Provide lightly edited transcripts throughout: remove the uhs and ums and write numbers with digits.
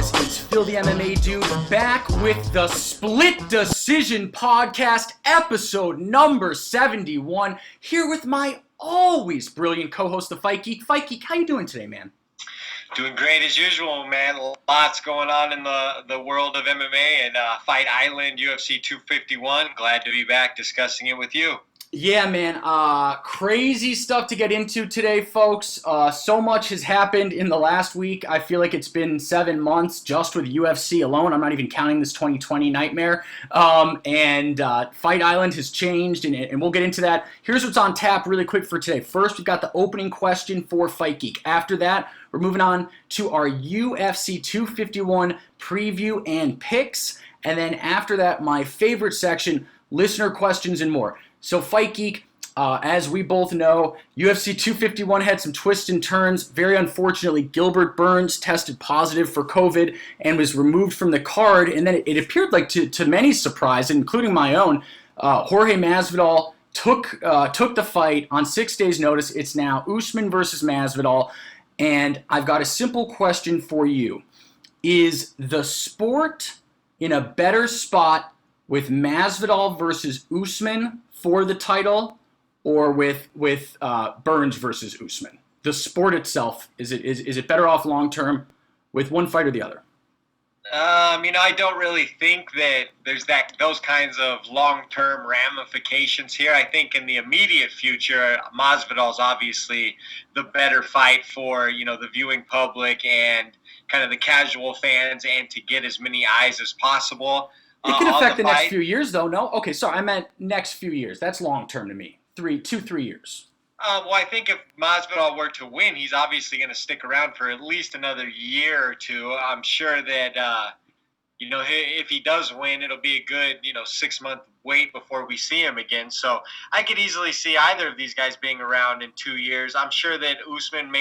folks? It's Phil the MMA Dude back with the Split Decision Podcast, episode number 71, here with my always brilliant co-host, the Fight Geek. Fight Geek, how you doing today, man? Doing great as usual, man. Lots going on in the world of MMA and Fight Island, UFC 251. Glad to be back discussing it with you. Yeah, man. Crazy stuff to get into today, folks. So much has happened in the last week. I feel like it's been 7 months just with UFC alone. I'm not even counting this 2020 nightmare. And Fight Island has changed, and we'll get into that. Here's what's on tap really quick for today. First, we've got the opening question for Fight Geek. After that, we're moving on to our UFC 251 preview and picks. And then after that, my favorite section, listener questions and more. So Fight Geek, as we both know, UFC 251 had some twists and turns. Very unfortunately, Gilbert Burns tested positive for COVID and was removed from the card. And then it appeared like, to many surprise, including my own, Jorge Masvidal took the fight on 6 days' notice. It's now Usman versus Masvidal. And I've got a simple question for you. Is the sport in a better spot with Masvidal versus Usman for the title, or with Burns versus Usman? The sport itself, is it better off long term with one fight or the other? I don't really think that there's those kinds of long-term ramifications here. I think in the immediate future, Masvidal's obviously the better fight for, the viewing public and kind of the casual fans, and to get as many eyes as possible. It could affect the next few years, though, no? Okay, sorry, I meant next few years. That's long-term to me. 3 years. Well, I think if Masvidal were to win, he's obviously going to stick around for at least another year or two. I'm sure that, if he does win, it'll be a good, 6-month wait before we see him again. So I could easily see either of these guys being around in 2 years. I'm sure that Usman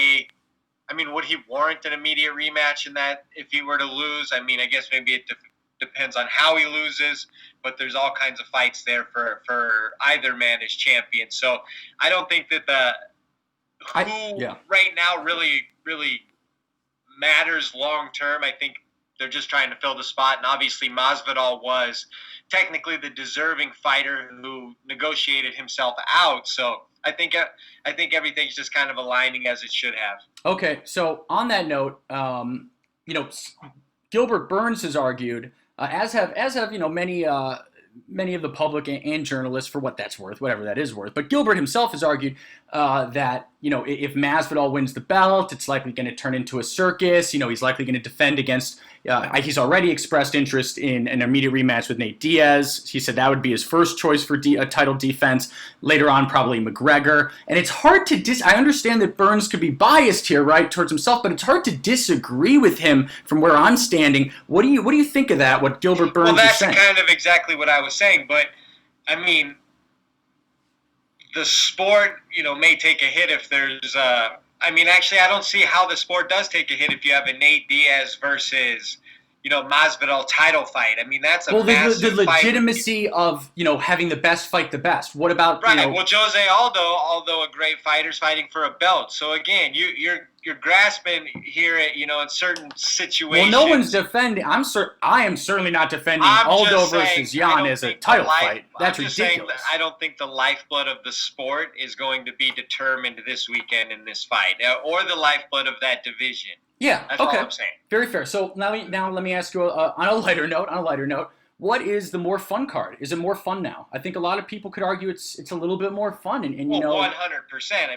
would he warrant an immediate rematch in that if he were to lose? I guess maybe it depends on how he loses, but there's all kinds of fights there for either man as champion. So I don't think that right now really matters long term. I think they're just trying to fill the spot, and obviously Masvidal was technically the deserving fighter who negotiated himself out. So I think everything's just kind of aligning as it should have. Okay, so on that note, Gilbert Burns has argued, as have many of the public and journalists, for what that's worth, whatever that is worth. But Gilbert himself has argued that if Masvidal wins the belt, it's likely going to turn into a circus. He's likely going to defend against. He's already expressed interest in an immediate rematch with Nate Diaz. He said that would be his first choice for a title defense. Later on, probably McGregor. And it's hard to I understand that Burns could be biased here, right, towards himself, but it's hard to disagree with him from where I'm standing. What do you think of that? What Gilbert Burns is saying? Well, that's kind of exactly what I was saying, but the sport, may take a hit if there's actually, I don't see how the sport does take a hit if you have a Nate Diaz versus, Masvidal title fight. That's a massive the legitimacy of, having the best fight the best. What about, Right, well, Jose Aldo, although a great fighter, is fighting for a belt. So, again, you're grasping here at, in certain situations. Well, no one's defending. I am certainly not defending Aldo versus Jan as a title fight. That's ridiculous. I don't think the lifeblood of the sport is going to be determined this weekend in this fight, or the lifeblood of that division. Yeah, that's okay. all I'm saying. Very fair. So now let me ask you on a lighter note, what is the more fun card? Is it more fun now? I think a lot of people could argue it's a little bit more fun. And 100%.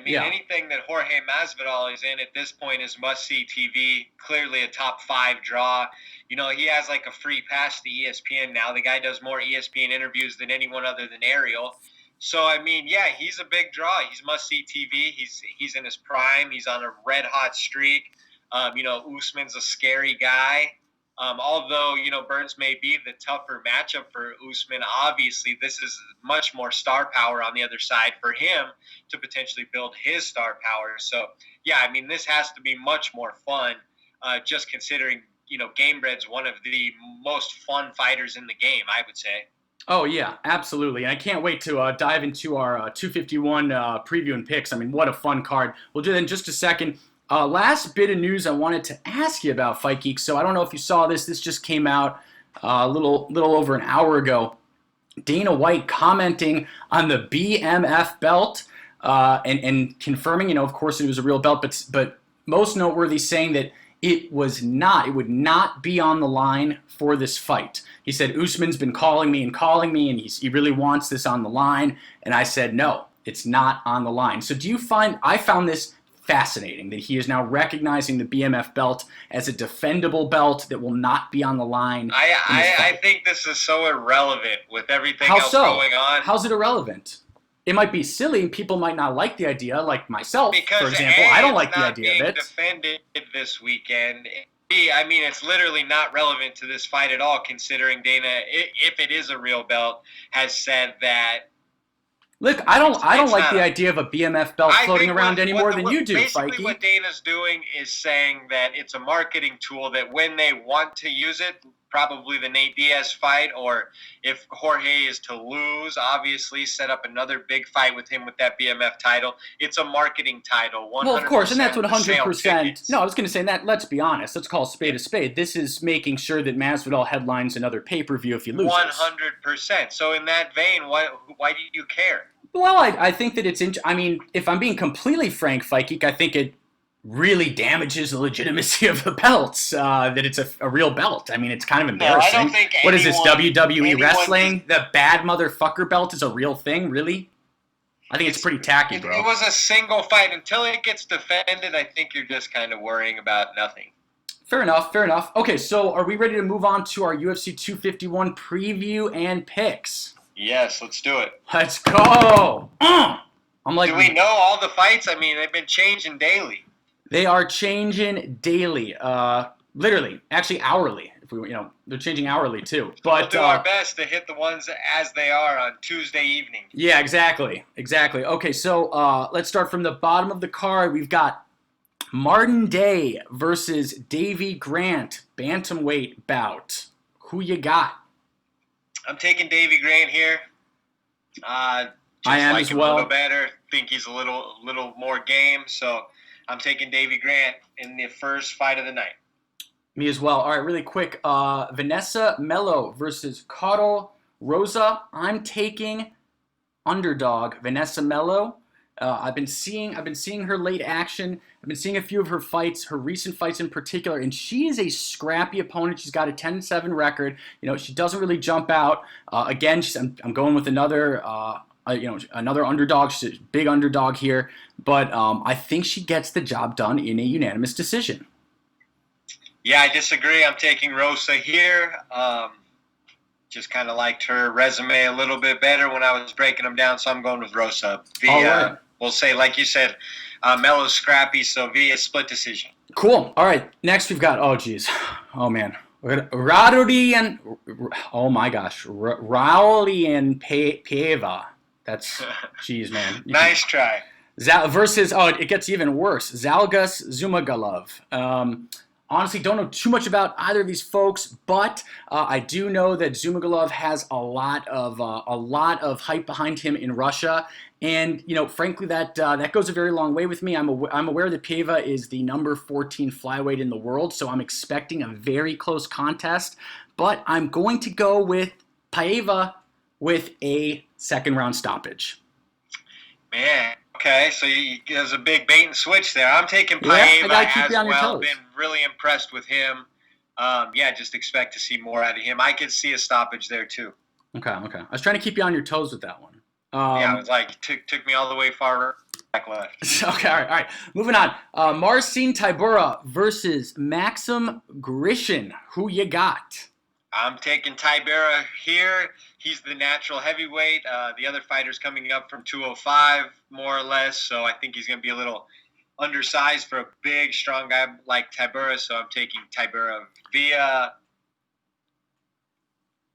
Anything that Jorge Masvidal is in at this point is must-see TV. Clearly a top 5 draw. He has like a free pass to ESPN now. The guy does more ESPN interviews than anyone other than Ariel. So, he's a big draw. He's must-see TV. He's in his prime. He's on a red-hot streak. Usman's a scary guy. Although, Burns may be the tougher matchup for Usman, obviously this is much more star power on the other side for him to potentially build his star power. So, this has to be much more fun, just considering, Gamebred's one of the most fun fighters in the game, I would say. Oh, yeah, absolutely. And I can't wait to dive into our 251 preview and picks. What a fun card. We'll do that in just a second. Last bit of news I wanted to ask you about, Fight Geek. So I don't know if you saw this. This just came out a little over an hour ago. Dana White commenting on the BMF belt and confirming, of course it was a real belt, but most noteworthy saying that it would not be on the line for this fight. He said, Usman's been calling me, and he really wants this on the line. And I said, no, it's not on the line. So I found this fascinating that he is now recognizing the BMF belt as a defendable belt that will not be on the line. I think this is so irrelevant with everything else going on. How's it irrelevant? It might be silly. People might not like the idea, like myself, because for example. I don't like the idea of it. Defended this weekend. I mean, it's literally not relevant to this fight at all, considering Dana, if it is a real belt, has said that. Look, I don't like the idea of a BMF belt floating around any more than you do, Basically, Fikey. what Dana's doing is saying that it's a marketing tool that when they want to use it, probably the Nate Diaz fight, or if Jorge is to lose, obviously set up another big fight with him with that BMF title. It's a marketing title. Well, of course, and that's what 100%. No, I was going to say that. Let's be honest. Let's call a spade a spade. This is making sure that Masvidal headlines another pay-per-view if he loses. 100%. So in that vein, why do you care? Well, I think that it's. I mean, if I'm being completely frank, Fikey, I think it really damages the legitimacy of the belts, that it's a real belt. I mean, it's kind of embarrassing. No, I don't think what is this, WWE wrestling? The bad motherfucker belt is a real thing? Really? I think it's pretty tacky, bro. It was a single fight. Until it gets defended, I think you're just kind of worrying about nothing. Fair enough. Okay, so are we ready to move on to our UFC 251 preview and picks? Yes, let's do it. Let's go! I'm like, do we know all the fights? I mean, they've been changing daily. They are changing daily, literally, actually hourly. If we, they're changing hourly too. But we'll do our best to hit the ones as they are on Tuesday evening. Yeah, exactly. Okay, so let's start from the bottom of the card. We've got Martin Day versus Davy Grant, bantamweight bout. Who you got? I'm taking Davy Grant here. I am like as well. A little better. Think he's a little more game. So I'm taking Davy Grant in the first fight of the night. Me as well. All right, really quick. Vanessa Mello versus Caudill Rosa. I'm taking underdog Vanessa Mello. I've been seeing her late action. I've been seeing a few of her fights, her recent fights in particular, and she is a scrappy opponent. She's got a 10-7 record. She doesn't really jump out. Again, I'm going with another underdog. She's a big underdog here, but I think she gets the job done in a unanimous decision. Yeah, I disagree. I'm taking Rosa here. Just kind of liked her resume a little bit better when I was breaking them down, so I'm going with Rosa. We'll say, like you said, Mello's scrappy, so via split decision. Cool. All right. Next we've got, oh man. Raulian Paiva. That's, geez, man. Nice try. Versus, it gets even worse. Zhalgas Zhumagulov. Honestly, don't know too much about either of these folks, but I do know that Zhumagulov has a lot of hype behind him in Russia, and frankly, that goes a very long way with me. I'm aware that Paiva is the number 14 flyweight in the world, so I'm expecting a very close contest, but I'm going to go with Paiva with a second round stoppage. Man. Okay, so there's a big bait and switch there. I'm taking Paiva as well. Been really impressed with him. Just expect to see more out of him. I could see a stoppage there too. Okay. I was trying to keep you on your toes with that one. I was like, took me all the way far back left. Okay, all right. Moving on. Marcin Tabora versus Maxim Griffin. Who you got? I'm taking Tabora here. He's the natural heavyweight. The other fighter's coming up from 205, more or less. So I think he's going to be a little undersized for a big, strong guy like Tabora. So I'm taking Tabora via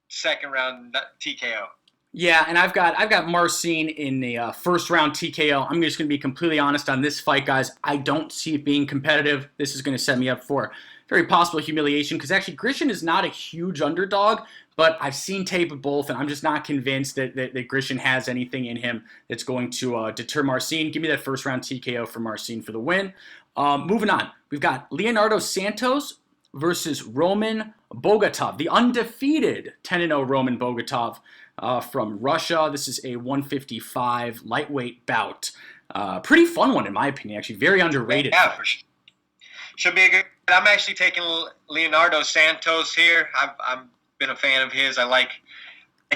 second round TKO. Yeah, and I've got Marcin in the first round TKO. I'm just going to be completely honest on this fight, guys. I don't see it being competitive. This is going to set me up for very possible humiliation because actually Griffin is not a huge underdog, But I've seen tape of both, and I'm just not convinced that Griffin has anything in him that's going to deter Marcin. Give me that first-round TKO for Marcin for the win. Moving on, we've got Leonardo Santos versus Roman Bogatov, the undefeated 10-0 Roman Bogatov from Russia. This is a 155 lightweight bout. Pretty fun one, in my opinion, actually. Very underrated. Yeah, for sure. Should be a good. I'm actually taking Leonardo Santos here. I've been a fan of his. I like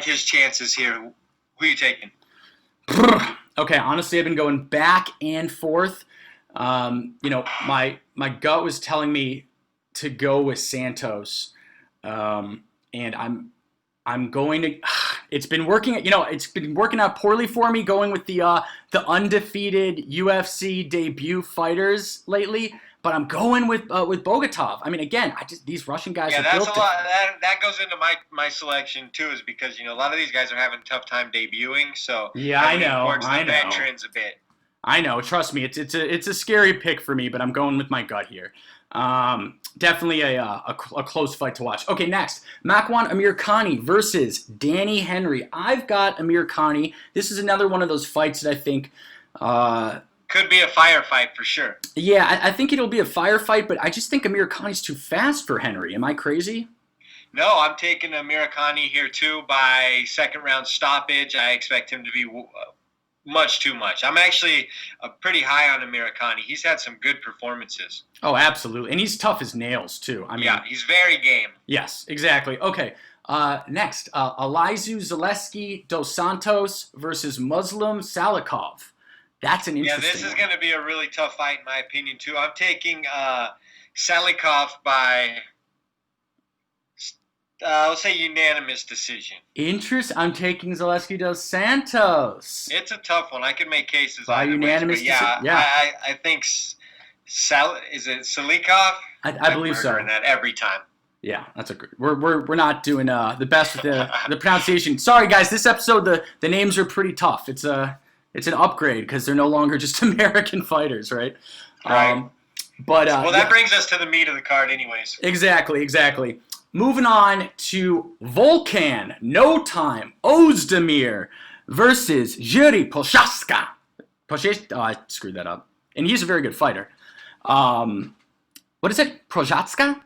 his chances here. Who are you taking? Okay, honestly, I've been going back and forth. My gut was telling me to go with Santos, and I'm going to. It's been working. It's been working out poorly for me going with the undefeated UFC debut fighters lately. But I'm going with Bogatov. I mean, again, these Russian guys are built. Yeah, that goes into my selection too, is because a lot of these guys are having a tough time debuting. So yeah, I know. Veterans a bit. I know. Trust me, it's a scary pick for me, but I'm going with my gut here. Definitely a close fight to watch. Okay, next, Makwan Amirkhani versus Danny Henry. I've got Amirkhani. This is another one of those fights that I think. Could be a firefight for sure. Yeah, I think it'll be a firefight, but I just think Amirkhani's too fast for Henry. Am I crazy? No, I'm taking Amirkhani here too by second round stoppage. I expect him to be much too much. I'm actually pretty high on Amirkhani. He's had some good performances. Oh, absolutely. And he's tough as nails too. I mean, yeah, he's very game. Yes, exactly. Okay. Next, Elizeu Zaleski dos Santos versus Muslim Salikov. That's an interesting this is going to be a really tough fight in my opinion too. I'm taking Salikov by, let's say, unanimous decision. I'm taking Zaleski dos Santos. It's a tough one. I could make cases by unanimous decision. Yeah. I think is it Salikov? I believe so. That every time. Yeah, that's a good. We're not doing the best with the pronunciation. Sorry guys, this episode the names are pretty tough. It's an upgrade because they're no longer just American fighters, right? Right. That brings us to the meat of the card, anyways. Exactly. Moving on to Volkan, No Time, Ozdemir versus Yuri Prochazka. I screwed that up. And he's a very good fighter. What is it? Prochazka?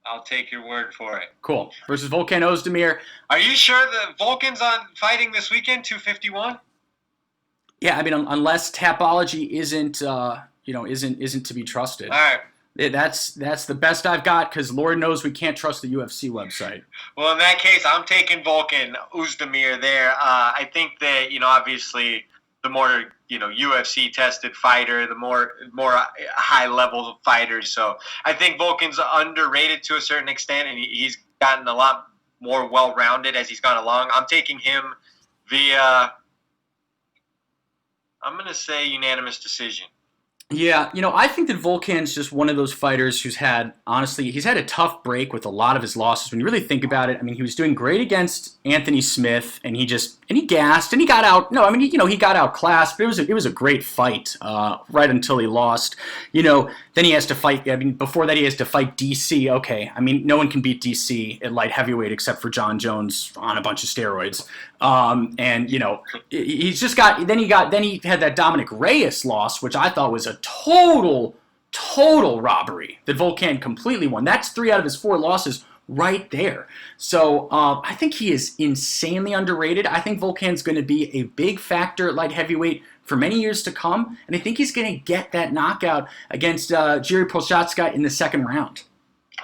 I'll take your word for it. Cool. Versus Volkan Ozdemir. Are you sure the Volkan's on fighting this weekend, 251? Yeah, I mean, unless Tapology isn't to be trusted. All right. That's the best I've got because Lord knows we can't trust the UFC website. Well, in that case, I'm taking Volkan Ozdemir there. I think that obviously the more UFC tested fighter, the more high level fighters. So I think Volkan's underrated to a certain extent, and he's gotten a lot more well rounded as he's gone along. I'm taking him via. I'm going to say unanimous decision. Yeah, I think that Volkan's just one of those fighters who's had a tough break with a lot of his losses. When you really think about it, I mean, he was doing great against Anthony Smith, and he gassed, and he got out. No, I mean, he got outclassed, but it was a great fight right until he lost. Then he has to fight. I mean, before that, he has to fight DC. Okay, I mean, no one can beat DC at light heavyweight except for John Jones on a bunch of steroids. And he's just got. Then he had that Dominic Reyes loss, which I thought was a total robbery that Volkan completely won. That's 3 out of his 4 losses right there. So I think he is insanely underrated. I think Volkan's going to be a big factor at light heavyweight for many years to come, and I think he's going to get that knockout against Yuri Prochazka in the second round.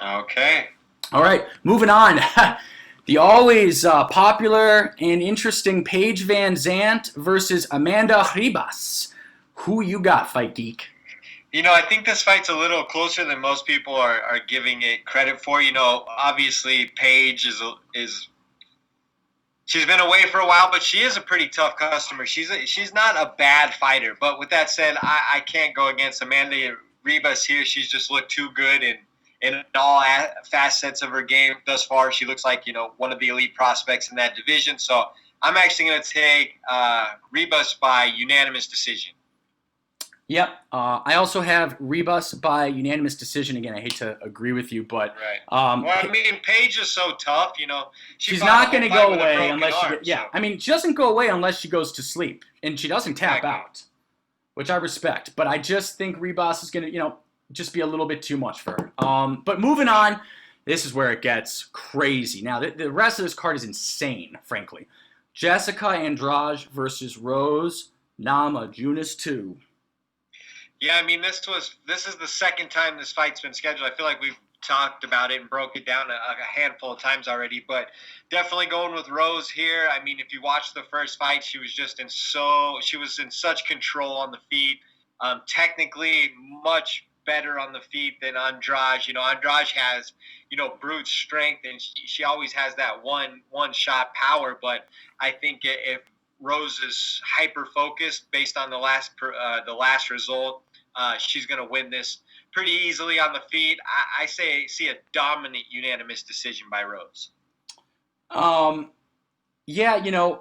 Okay. All right, moving on. The always popular and interesting Paige Vanzant versus Amanda Ribas. Who you got, Fight Geek? I think this fight's a little closer than most people are giving it credit for. Obviously Paige is she's been away for a while, but she is a pretty tough customer. She's not a bad fighter. But with that said, I can't go against Amanda Ribas here. She's just looked too good in all facets of her game thus far. She looks like one of the elite prospects in that division. So I'm actually going to take Ribas by unanimous decision. Yep. I also have Rebus by unanimous decision. Again, I hate to agree with you, but Right. Well, I mean, Paige is so tough. She she's fought not the going to whole fight go with a away broken unless she arm. get. Yeah, So. I mean, she doesn't go away unless she goes to sleep, and she doesn't tap Exactly. out, which I respect. But I just think Rebus is going to, just be a little bit too much for her. But moving on, this is where it gets crazy. Now, the rest of this card is insane, frankly. Jessica Andrade versus Rose Namajunas 2. Yeah, I mean, this is the second time this fight's been scheduled. I feel like we've talked about it and broke it down a handful of times already, but definitely going with Rose here. I mean, if you watch the first fight, she was in such control on the feet. Technically, much better on the feet than Andrade. Andrade has brute strength, and she always has that one shot power. But I think if Rose is hyper focused based on the last result, she's going to win this pretty easily on the feet. I see a dominant unanimous decision by Rose. Yeah,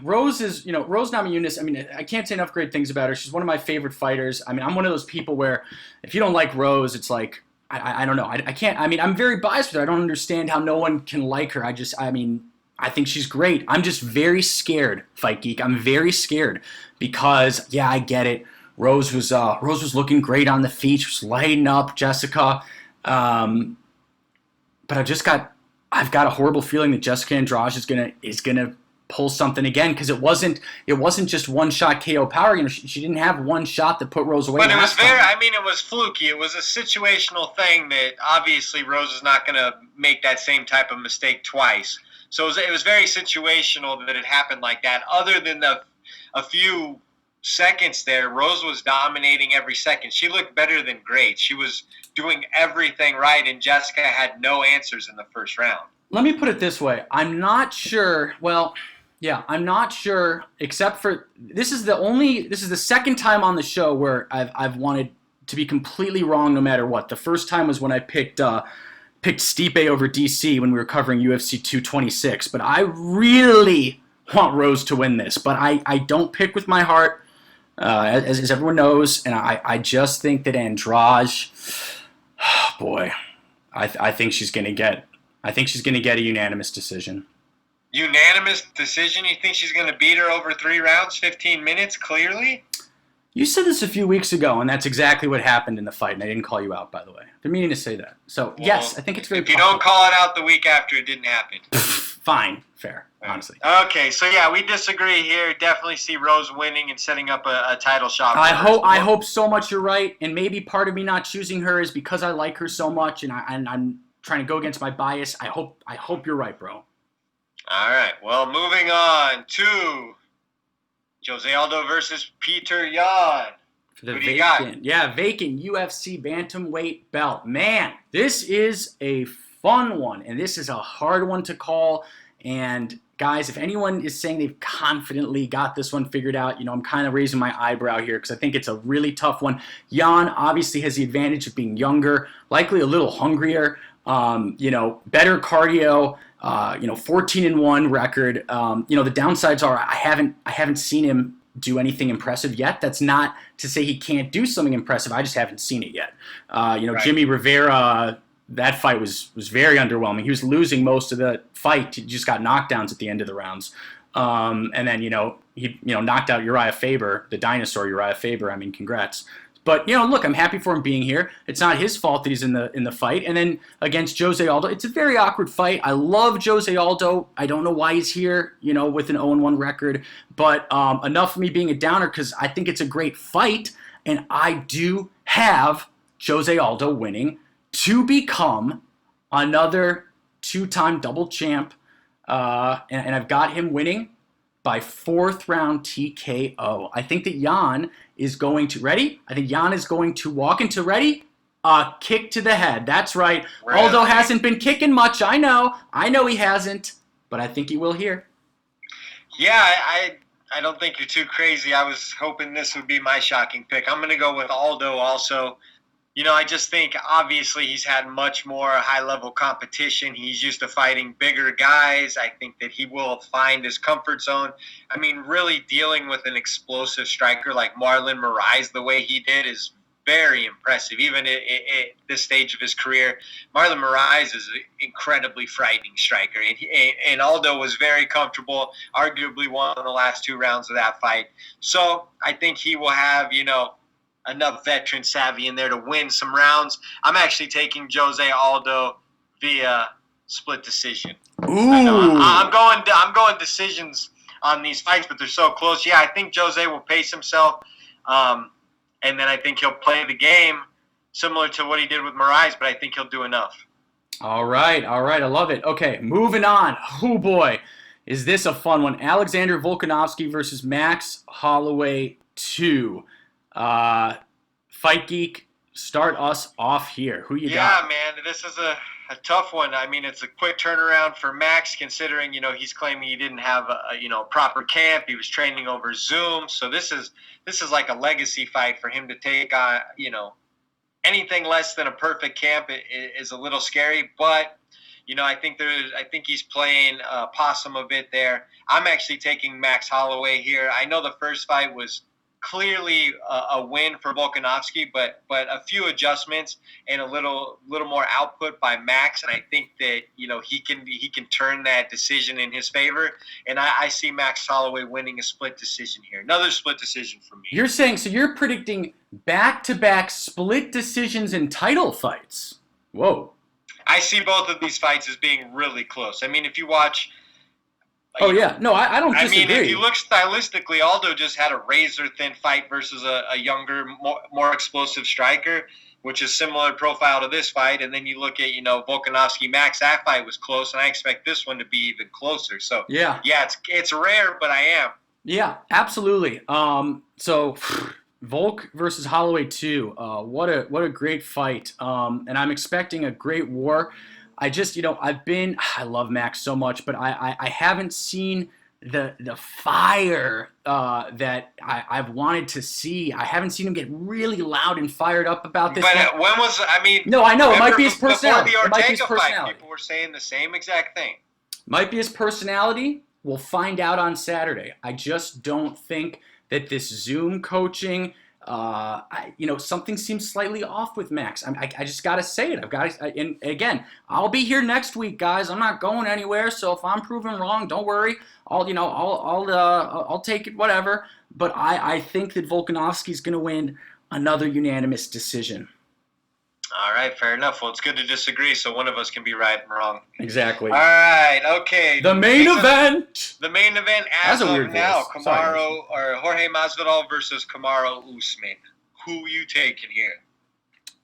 Rose is, Rose Namajunas. I mean, I can't say enough great things about her. She's one of my favorite fighters. I mean, I'm one of those people where if you don't like Rose, it's like, I don't know. I can't, I mean, I'm very biased with her. I don't understand how no one can like her. I think she's great. I'm just very scared, Fight Geek. I'm very scared because, yeah, I get it. Rose was looking great on the feet. She was lighting up Jessica. But I've got a horrible feeling that Jessica Andrade is gonna pull something again because it wasn't just one shot KO power. She didn't have one shot that put Rose away. But it was fluky. It was a situational thing that obviously Rose is not gonna make that same type of mistake twice. So it was very situational that it happened like that. Other than a few seconds there, Rose was dominating every second. She looked better than great. She was doing everything right, and Jessica had no answers in the first round. Let me put it this way. I'm not sure. Well, yeah, I'm not sure. Except for this is the second time on the show where I've wanted to be completely wrong no matter what. The first time was when I picked Stipe over DC when we were covering UFC 226. But I really want Rose to win this. But I don't pick with my heart. As everyone knows, and I just think that Andrade, boy, I think she's gonna get a unanimous decision. Unanimous decision? You think she's gonna beat her over 3 rounds, 15 minutes, clearly? You said this a few weeks ago, and that's exactly what happened in the fight, and I didn't call you out, by the way. I've been meaning to say that. So, yes, I think it's very possible. If you don't call it out the week after, it didn't happen. Fine. Fair, honestly. Okay, so yeah, we disagree here. Definitely see Rose winning and setting up a title shot. I hope so much you're right, and maybe part of me not choosing her is because I like her so much, and I'm trying to go against my bias. I hope you're right, bro. All right, well, moving on to Jose Aldo versus Peter Yan. For the vacant UFC bantamweight belt. Man, this is a fun one, and this is a hard one to call. And guys, if anyone is saying they've confidently got this one figured out, I'm kind of raising my eyebrow here because I think it's a really tough one. Yan obviously has the advantage of being younger, likely a little hungrier, better cardio, 14-1 record. The downsides are I haven't seen him do anything impressive yet. That's not to say he can't do something impressive. I just haven't seen it yet. Right. Jimmy Rivera, that fight was very underwhelming. He was losing most of the fight. He just got knockdowns at the end of the rounds. And then, he knocked out Uriah Faber, the dinosaur Uriah Faber. I mean, congrats. But, look, I'm happy for him being here. It's not his fault that he's in the fight. And then against Jose Aldo, it's a very awkward fight. I love Jose Aldo. I don't know why he's here, with an 0-1 record. But enough of me being a downer because I think it's a great fight. And I do have Jose Aldo winning to become another 2-time double champ. And I've got him winning by 4th round TKO. I think that Yan is going to, ready? I think Yan is going to walk into, ready? A kick to the head. That's right. Really? Aldo hasn't been kicking much. I know he hasn't, but I think he will here. Yeah, I don't think you're too crazy. I was hoping this would be my shocking pick. I'm going to go with Aldo also. I just think obviously he's had much more high-level competition. He's used to fighting bigger guys. I think that he will find his comfort zone. I mean, really dealing with an explosive striker like Marlon Moraes the way he did is very impressive, even at this stage of his career. Marlon Moraes is an incredibly frightening striker, and Aldo was very comfortable, arguably won the last 2 rounds of that fight. So I think he will have, enough veteran savvy in there to win some rounds. I'm actually taking Jose Aldo via split decision. Ooh. I'm going decisions on these fights, but they're so close. Yeah, I think Jose will pace himself. And then I think he'll play the game similar to what he did with Moraes, but I think he'll do enough. All right. I love it. Okay, moving on. Oh, boy. Is this a fun one? Alexander Volkanovski versus Max Holloway 2. Fight Geek, start us off here. Who you got? Yeah, man, this is a tough one. I mean, it's a quick turnaround for Max, considering, he's claiming he didn't have a proper camp. He was training over Zoom. So this is like a legacy fight for him to take on, anything less than a perfect camp is a little scary, but I think he's playing possum a bit there. I'm actually taking Max Holloway here. I know the first fight was clearly a win for Volkanovski, but a few adjustments and a little more output by Max, and I think that he can turn that decision in his favor, and I see Max Holloway winning a split decision here. Another split decision for me. You're predicting back-to-back split decisions in title fights. Whoa. I see both of these fights as being really close. I mean, if you watch. Oh, yeah. No, I don't disagree. I mean, if you look stylistically, Aldo just had a razor-thin fight versus a younger, more explosive striker, which is similar profile to this fight. And then you look at, Volkanovski Max, that fight was close, and I expect this one to be even closer. So, yeah, it's rare, but I am. Yeah, absolutely. So, Volk versus Holloway 2. What a great fight. And I'm expecting a great war. I just, I love Max so much, but I haven't seen the fire that I've wanted to see. I haven't seen him get really loud and fired up about this. But No, I know. It might be his personality. Before the Ortega fight, people were saying the same exact thing. Might be his personality. We'll find out on Saturday. I just don't think that this Zoom coaching... something seems slightly off with Max. I just got to say it. And again, I'll be here next week, guys. I'm not going anywhere. So if I'm proven wrong, don't worry. I'll take it, whatever. But I think that Volkanovski's going to win another unanimous decision. All right, fair enough. Well, it's good to disagree, so one of us can be right and wrong. Exactly. All right, okay. The main event. The main event as of now, Jorge Masvidal versus Kamaru Usman. Who you taking here?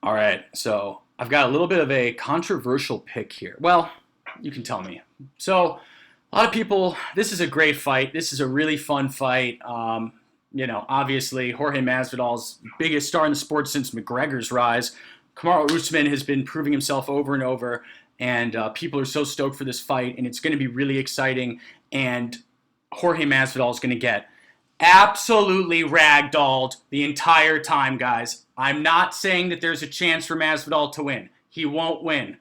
All right, so I've got a little bit of a controversial pick here. Well, you can tell me. So a lot of people, this is a great fight. This is a really fun fight. Obviously, Jorge Masvidal's biggest star in the sport since McGregor's rise. Kamaru Usman has been proving himself over and over, and people are so stoked for this fight, and it's going to be really exciting, and Jorge Masvidal is going to get absolutely ragdolled the entire time, guys. I'm not saying that there's a chance for Masvidal to win. He won't win.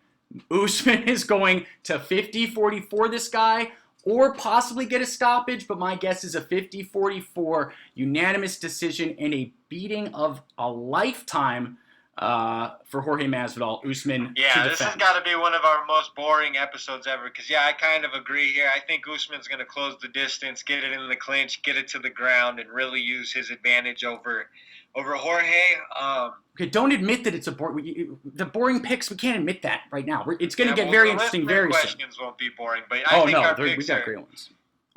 Usman is going to 50-40 for this guy, or possibly get a stoppage, but my guess is a 50-44 unanimous decision and a beating of a lifetime for Jorge Masvidal, Usman. Yeah, this has got to be one of our most boring episodes ever. Because I kind of agree here. I think Usman's going to close the distance, get it in the clinch, get it to the ground, and really use his advantage over Jorge. Okay, don't admit that it's the boring picks. We can't admit that right now. It's going to get very interesting very soon. Questions won't be boring, but I think our picks we got great ones.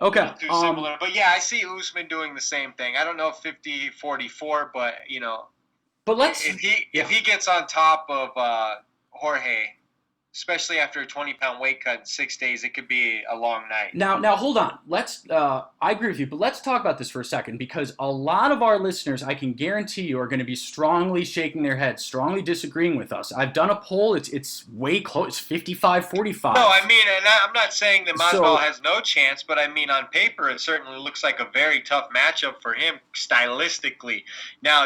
Okay. Too similar, but yeah, I see Usman doing the same thing. I don't know if 50-44, but But if he gets on top of Jorge, especially after a 20-pound weight cut in 6 days, it could be a long night. Now hold on. I agree with you, but let's talk about this for a second, because a lot of our listeners, I can guarantee you, are going to be strongly shaking their heads, strongly disagreeing with us. I've done a poll. It's way close. It's 55-45. No, I mean, and I'm not saying that Masvidal has no chance, but I mean, on paper, it certainly looks like a very tough matchup for him stylistically. Now,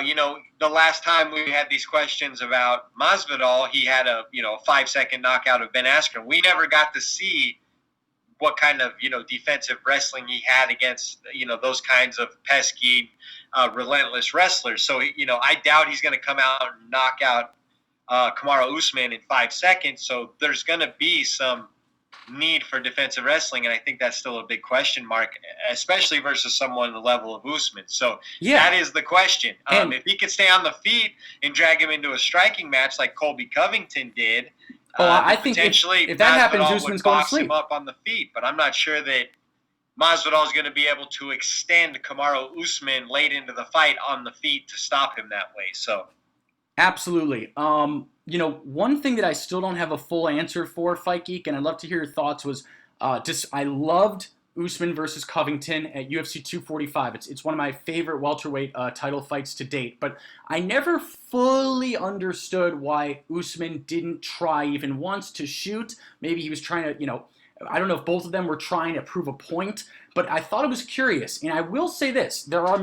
the last time we had these questions about Masvidal, he had a 5-second knockout of Ben Askren. We never got to see what kind of defensive wrestling he had against those kinds of pesky, relentless wrestlers. So I doubt he's going to come out and knock out Kamaru Usman in 5 seconds. So there's going to be some need for defensive wrestling, and I think that's still a big question mark, especially versus someone the level of Usman. So that is the question. If he could stay on the feet and drag him into a striking match like Colby Covington did, I think potentially if that happens, Masvidal Usman's would going to box sleep. him up on the feet. But I'm not sure that Masvidal is going to be able to extend Kamaru Usman late into the fight on the feet to stop him that way. So absolutely. One thing that I still don't have a full answer for, Fight Geek, and I'd love to hear your thoughts, was I loved Usman versus Covington at UFC 245. It's one of my favorite welterweight title fights to date, but I never fully understood why Usman didn't try even once to shoot. Maybe he was trying to, I don't know if both of them were trying to prove a point, but I thought it was curious. And I will say this, there are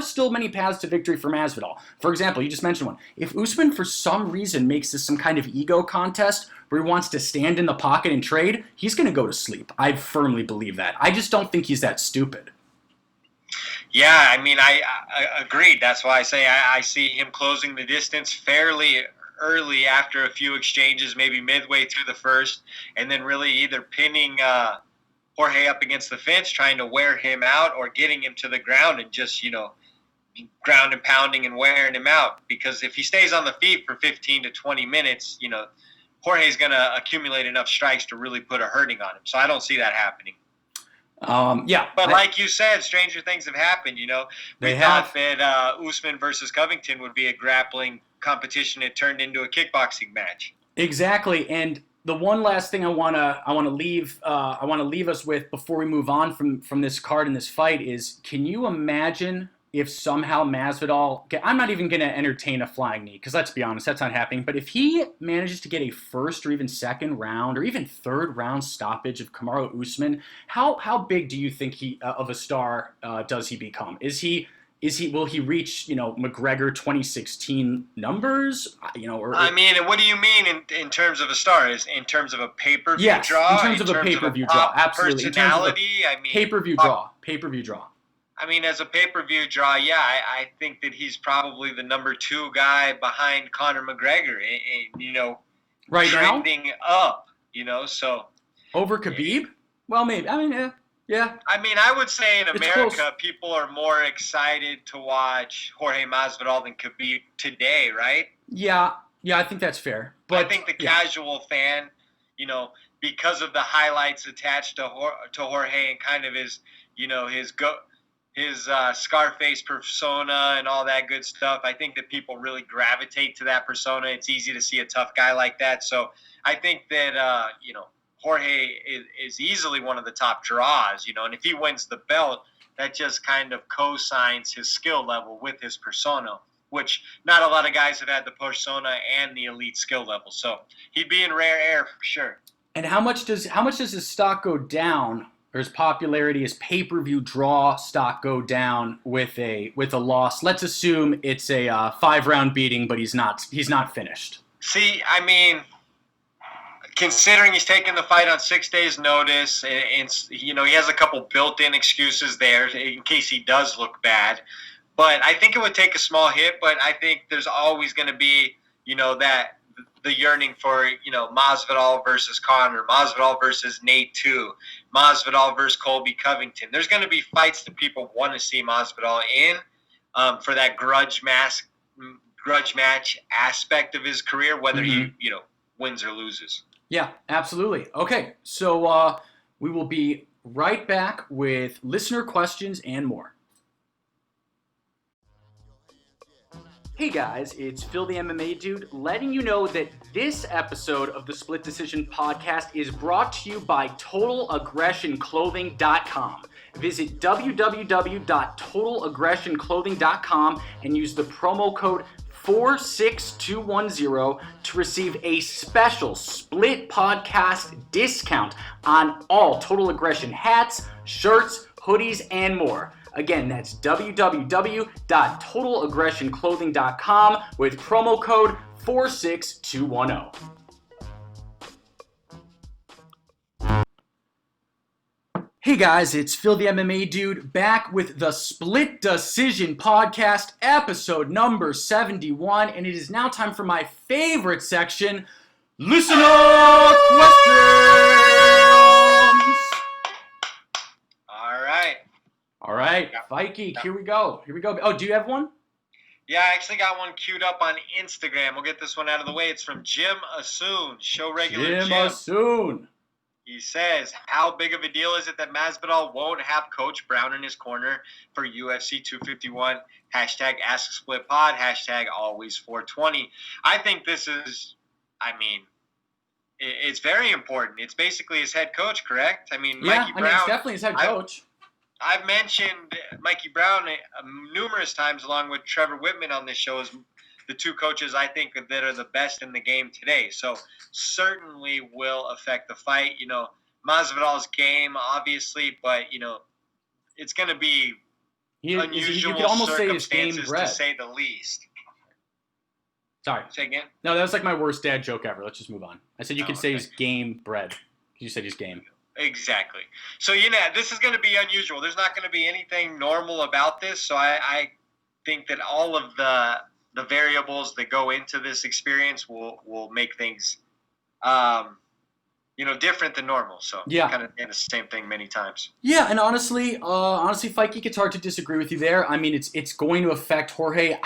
still many paths to victory for Masvidal. For example, you just mentioned one. If Usman for some reason makes this some kind of ego contest where he wants to stand in the pocket and trade, he's going to go to sleep. I firmly believe that. I just don't think he's that stupid. Yeah, I mean, I agreed. That's why I say I see him closing the distance fairly early after a few exchanges, maybe midway through the first, and then really either pinning Jorge up against the fence, trying to wear him out, or getting him to the ground and just, ground and pounding and wearing him out. Because if he stays on the feet for 15 to 20 minutes, Jorge's going to accumulate enough strikes to really put a hurting on him. So I don't see that happening. But like you said, stranger things have happened. We thought that Usman versus Covington would be a grappling competition. It turned into a kickboxing match. Exactly. And the one last thing I want to leave us with before we move on from this card and this fight is, can you imagine if somehow Masvidal, I'm not even going to entertain a flying knee, because let's be honest, that's not happening, but if he manages to get a first or even second round or even third round stoppage of Kamaru Usman, how big do you think of a star does he become? Will he reach, McGregor 2016 numbers? I mean, what do you mean in terms of a star? Is in terms of a pay-per-view draw? In terms of a pay-per-view draw, absolutely. Personality, pay-per-view draw. I mean, as a pay-per-view draw, yeah, I think that he's probably the number 2 guy behind Conor McGregor, right trending up, so. Over Khabib? Well, maybe. I mean, yeah. I mean, I would say in America, people are more excited to watch Jorge Masvidal than Khabib today, right? Yeah, I think that's fair. But I think the casual fan, because of the highlights attached to Jorge and kind of his, his Scarface persona and all that good stuff, I think that people really gravitate to that persona. It's easy to see a tough guy like that. So I think that, Jorge is easily one of the top draws, and if he wins the belt, that just kind of co-signs his skill level with his persona, which not a lot of guys have had the persona and the elite skill level. So he'd be in rare air for sure. And how much does his stock go down, or his popularity, his pay-per-view draw stock go down with a loss? Let's assume it's a 5-round beating, but he's not finished. See, I mean, considering he's taking the fight on 6 days' notice, and he has a couple built-in excuses there in case he does look bad. But I think it would take a small hit. But I think there's always going to be, that the yearning for, Masvidal versus Conor, Masvidal versus Nate 2, Masvidal versus Colby Covington. There's going to be fights that people want to see Masvidal in for that grudge match aspect of his career, whether he, wins or loses. Yeah, absolutely. Okay, so we will be right back with listener questions and more. Hey guys, it's Phil the MMA Dude letting you know that this episode of the Split Decision Podcast is brought to you by TotalAggressionClothing.com. Visit www.TotalAggressionClothing.com and use the promo code 46210 to receive a special Split Podcast discount on all Total Aggression hats, shirts, hoodies, and more. Again, that's www.TotalAggressionClothing.com with promo code 46210. Hey guys, it's Phil the MMA Dude back with the Split Decision Podcast, episode number 71, and it is now time for my favorite section, Listener Questions! All right, Fight Geek, here we go. Oh, do you have one? Yeah, I actually got one queued up on Instagram. We'll get this one out of the way. It's from Jim Asoon, show regular Jim. Asoon. He says, how big of a deal is it that Masvidal won't have Coach Brown in his corner for UFC 251? Hashtag AskSplitPod, hashtag always420. I think this is, it's very important. It's basically his head coach, correct? Mikey Brown. It's definitely his head coach. I've mentioned Mikey Brown numerous times along with Trevor Whitman on this show as the two coaches I think that are the best in the game today. So certainly will affect the fight. Masvidal's game, obviously, but, it's going to be unusual you could almost say his game circumstances bred. to say the least. Sorry. Say again? No, that was like my worst dad joke ever. Let's just move on. I said you could say his game bred. You said his game. Exactly. So, this is going to be unusual. There's not going to be anything normal about this. So I think that all of the variables that go into this experience will make things, different than normal. So yeah, kind of in the same thing many times. Yeah, and honestly, Fight Geek, it's hard to disagree with you there. It's going to affect Jorge.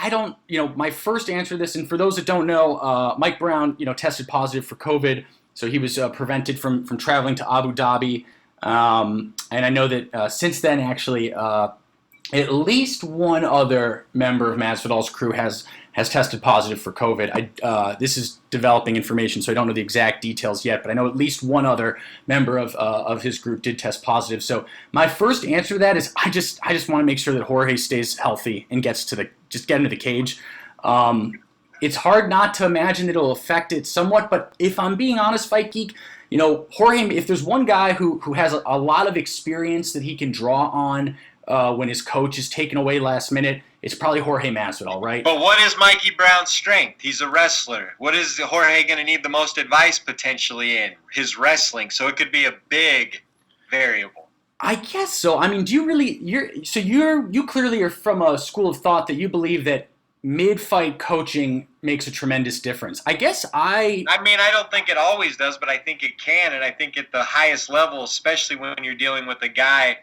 My first answer to this, and for those that don't know, Mike Brown, tested positive for COVID. So he was prevented from traveling to Abu Dhabi. And I know that since then, actually, at least one other member of Masvidal's crew has tested positive for COVID. This is developing information, so I don't know the exact details yet, but I know at least one other member of his group did test positive. So my first answer to that is I just want to make sure that Jorge stays healthy and get into the cage. It's hard not to imagine that it'll affect it somewhat, but if I'm being honest, Fight Geek, Jorge, if there's one guy who has a lot of experience that he can draw on when his coach is taken away last minute, it's probably Jorge Masvidal, right? But what is Mikey Brown's strength? He's a wrestler. What is Jorge going to need the most advice potentially in? His wrestling. So it could be a big variable. I guess so. Do you really? You clearly are from a school of thought that you believe that mid-fight coaching makes a tremendous difference. I don't think it always does, but I think it can, and I think at the highest level, especially when you're dealing with a guy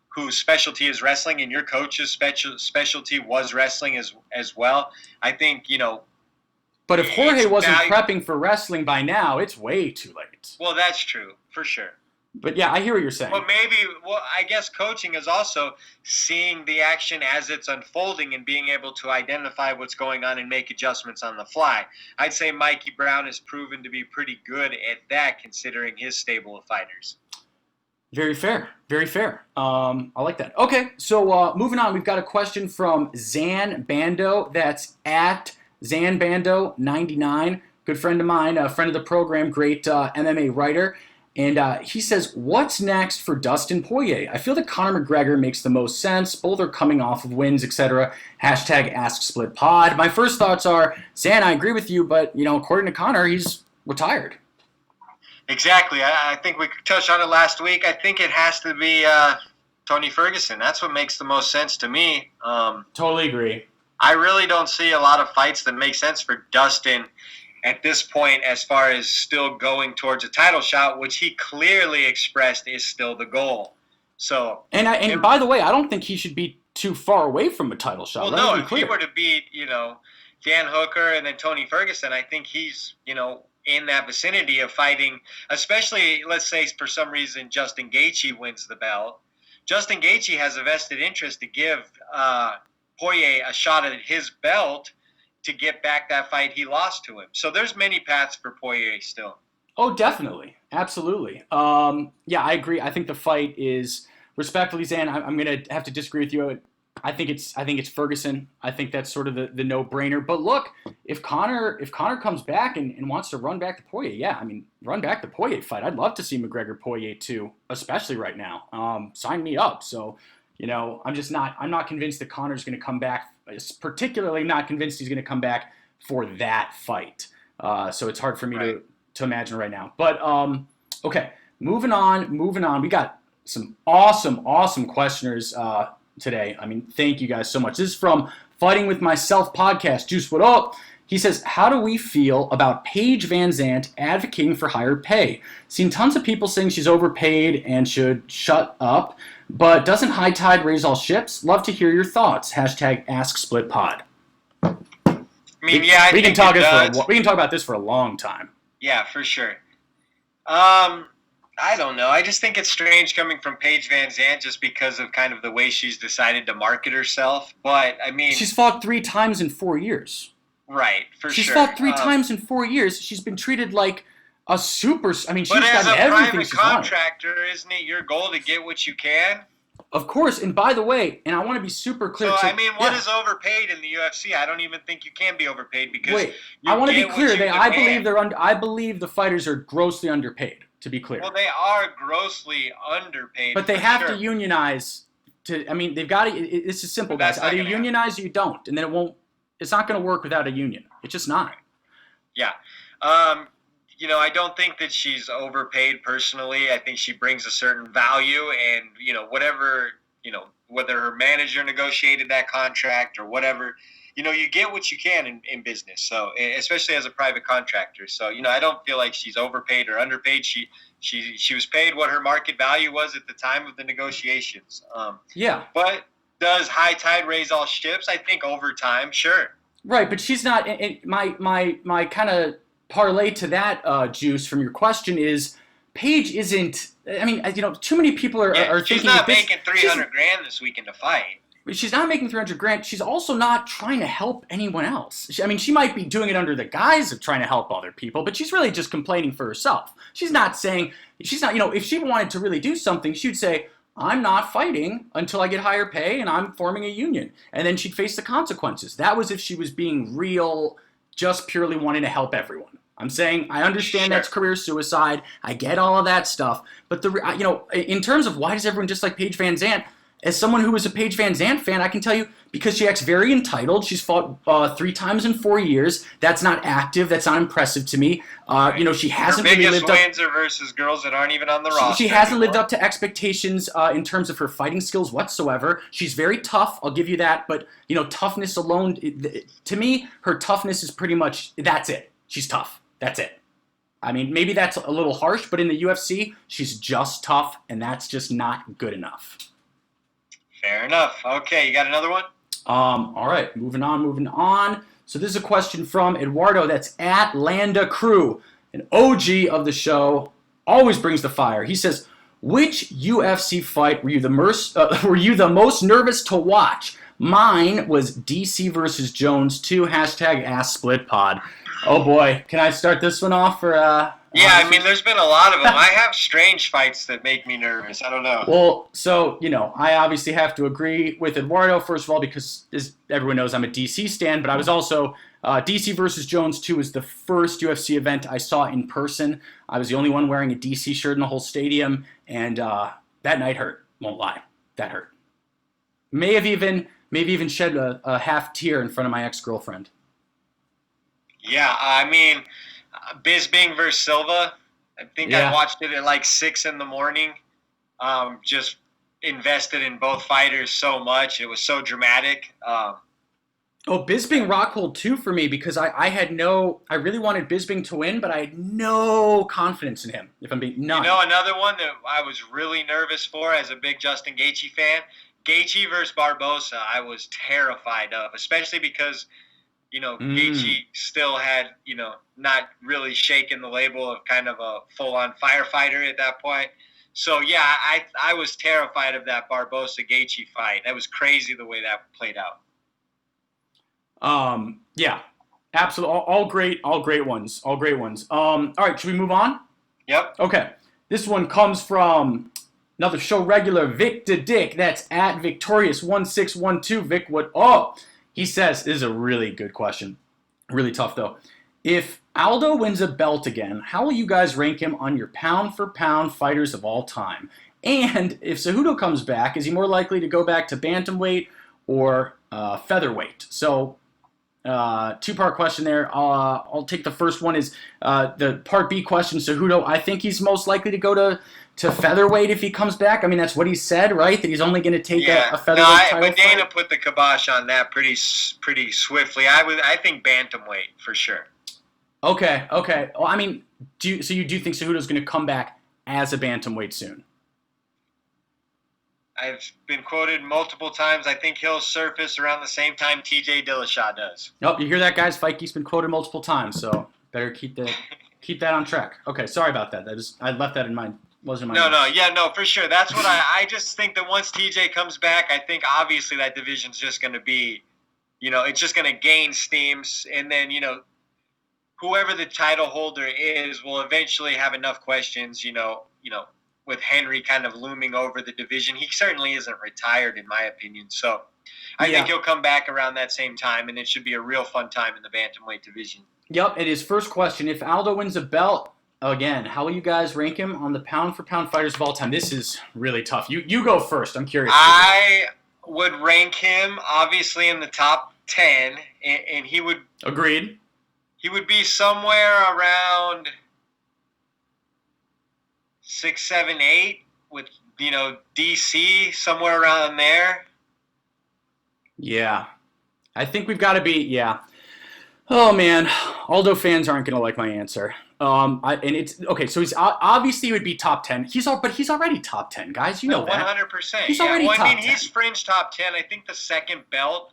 whose specialty is wrestling and your coach's specialty was wrestling as well, I think, But if Jorge wasn't prepping for wrestling by now, it's way too late. Well, that's true, for sure. But yeah, I hear what you're saying. I guess coaching is also seeing the action as it's unfolding and being able to identify what's going on and make adjustments on the fly. I'd say Mikey Brown has proven to be pretty good at that considering his stable of fighters. Very fair. Very fair. I like that. Okay, so moving on, we've got a question from Zan Bando. That's at ZanBando99. Good friend of mine, a friend of the program, great MMA writer. And he says, what's next for Dustin Poirier? I feel that Conor McGregor makes the most sense. Both are coming off of wins, etc. Hashtag AskSplitPod. My first thoughts are, Zan, I agree with you, but, according to Conor, he's retired. Exactly. I think we touched on it last week. I think it has to be Tony Ferguson. That's what makes the most sense to me. Totally agree. I really don't see a lot of fights that make sense for Dustin at this point as far as still going towards a title shot, which he clearly expressed is still the goal. So, and by the way, I don't think he should be too far away from a title shot. Well, no, if he were to beat, Dan Hooker and then Tony Ferguson, I think he's, in that vicinity of fighting, especially, let's say, for some reason, Justin Gaethje wins the belt. Justin Gaethje has a vested interest to give Poirier a shot at his belt to get back that fight he lost to him. So there's many paths for Poirier still. Oh, definitely. Absolutely. Yeah, I agree. I think the fight is, respectfully, Zan, I'm going to have to disagree with you. I think it's Ferguson. I think that's sort of the no-brainer. But look, if Conor comes back and wants to run back the Poirier, yeah, I mean, run back the Poirier fight. I'd love to see McGregor Poirier too, especially right now. Sign me up. So, I'm not convinced that Conor's going to come back. Particularly not convinced he's going to come back for that fight. So it's hard for me to imagine right now. But okay, moving on. We got some awesome questioners today. I mean, thank you guys so much. This is from Fighting With Myself podcast. Juice, what up? He says, how do we feel about Paige Vanzant advocating for higher pay? Seen tons of people saying she's overpaid and should shut up, but doesn't high tide raise all ships? Love to hear your thoughts. Hashtag AskSplitPod. I mean, yeah, we can talk about this for a long time. Yeah, for sure. I don't know. I just think it's strange coming from Paige Vanzant just because of kind of the way she's decided to market herself. But, I mean... She's fought 3 times in 4 years. Right, for She's sure. She's fought 3 times in 4 years. She's been treated like a super... I mean, she's got everything she's wanted. But as a private contractor, isn't it your goal to get what you can? Of course, and by the way, and I want to be super clear. So, I mean, what is overpaid in the UFC? I don't even think you can be overpaid because... Wait, I want to be clear. I believe the fighters are grossly underpaid. To be clear. Well, they are grossly underpaid. But they have to unionize. They've got to. It's just simple, guys. Either you unionize or you don't, and then it won't. It's not going to work without a union. It's just not. Yeah. I don't think that she's overpaid personally. I think she brings a certain value, and whether her manager negotiated that contract or whatever. You get what you can in business, so especially as a private contractor. So, I don't feel like she's overpaid or underpaid. She was paid what her market value was at the time of the negotiations. Yeah. But does high tide raise all ships? I think over time, sure. Right, but she's not. My kind of parlay to that, Juice, from your question is Paige isn't. I mean, too many people are thinking. She's not making $300,000 this weekend to fight. She's not making $300,000. She's also not trying to help anyone else. She might be doing it under the guise of trying to help other people, but she's really just complaining for herself. If she wanted to really do something, she'd say, I'm not fighting until I get higher pay and I'm forming a union. And then she'd face the consequences. That was if she was being real, just purely wanting to help everyone. I'm saying I understand that's career suicide. I get all of that stuff. But in terms of why does everyone dislike Paige Vanzant, as someone who is a Paige Vanzant fan, I can tell you because she acts very entitled. She's fought 3 times in 4 years. That's not active. That's not impressive to me. She hasn't really lived up. Her biggest wins are versus girls that aren't even on the roster. She hasn't lived up to expectations in terms of her fighting skills whatsoever. She's very tough. I'll give you that. But toughness alone, to me, her toughness is pretty much that's it. She's tough. That's it. I mean, maybe that's a little harsh, but in the UFC, she's just tough, and that's just not good enough. Fair enough. Okay, you got another one? All right, moving on. So this is a question from Eduardo. That's at Landa Crew, an OG of the show, always brings the fire. He says, which UFC fight were you the most nervous to watch? Mine was DC versus Jones 2, hashtag AskSplitPod. Oh boy, can I start this one off? Yeah, I mean, there's been a lot of them. I have strange fights that make me nervous. I don't know. Well, so, I obviously have to agree with Eduardo, first of all, because as everyone knows, I'm a DC stan, but I was also, DC versus Jones 2 was the first UFC event I saw in person. I was the only one wearing a DC shirt in the whole stadium, and that night hurt. Won't lie. That hurt. May have even shed a half tear in front of my ex-girlfriend. Yeah, I mean, Bisping versus Silva. I think I watched it at like 6 in the morning. Just invested in both fighters so much. It was so dramatic. Bisping Rockhold too for me because I really wanted Bisping to win, but I had no confidence in him. If I'm being none. Another one that I was really nervous for as a big Justin Gaethje fan, Gaethje versus Barbosa. I was terrified of, especially because. Gaethje still had, not really shaken the label of kind of a full-on firefighter at that point. So, yeah, I was terrified of that Barbosa-Gaethje fight. That was crazy the way that played out. Yeah, Absolutely, all great ones, all great ones. All right, should we move on? Yep. Okay, this one comes from another show regular, Vic the Dick. That's at Victorious1612. Vic, what? Oh, he says this is a really good question, really tough though. If Aldo wins a belt again, how will you guys rank him on your pound for pound fighters of all time? And if Cejudo comes back, is he more likely to go back to bantamweight or featherweight? So two-part question there. I'll take the first one is the part B question. Cejudo, I think he's most likely to go to featherweight if he comes back. I mean, that's what he said, right? That he's only going to take a featherweight title but Dana fight? put the kibosh on that pretty swiftly. I think bantamweight for sure. Okay. Well, I mean, you do think Cejudo's going to come back as a bantamweight soon? I've been quoted multiple times. I think he'll surface around the same time TJ Dillashaw does. Nope, you hear that, guys? Fike's been quoted multiple times, so better keep that on track. Okay, sorry about that. I left that in mind. Wasn't my No, for sure. That's what I just think that once TJ comes back, I think obviously that division's just going to be, it's just going to gain steam, and then whoever the title holder is will eventually have enough questions, with Henry kind of looming over the division. He certainly isn't retired, in my opinion. So I think he'll come back around that same time, and it should be a real fun time in the bantamweight division. Yep, it is. First question. If Aldo wins a belt, again, how will you guys rank him on the pound-for-pound fighters of all time? This is really tough. You go first. I'm curious. I would rank him, obviously, in the top 10, and he would... Agreed. He would be somewhere around 6, 7, 8 with, DC, somewhere around there. Yeah. I think we've got to be, yeah. Oh, man. Aldo fans aren't going to like my answer. Okay, so he's obviously he would be top 10. But he's already top 10, guys. You know that. 100%. He's already top 10. He's fringe top 10. I think the second belt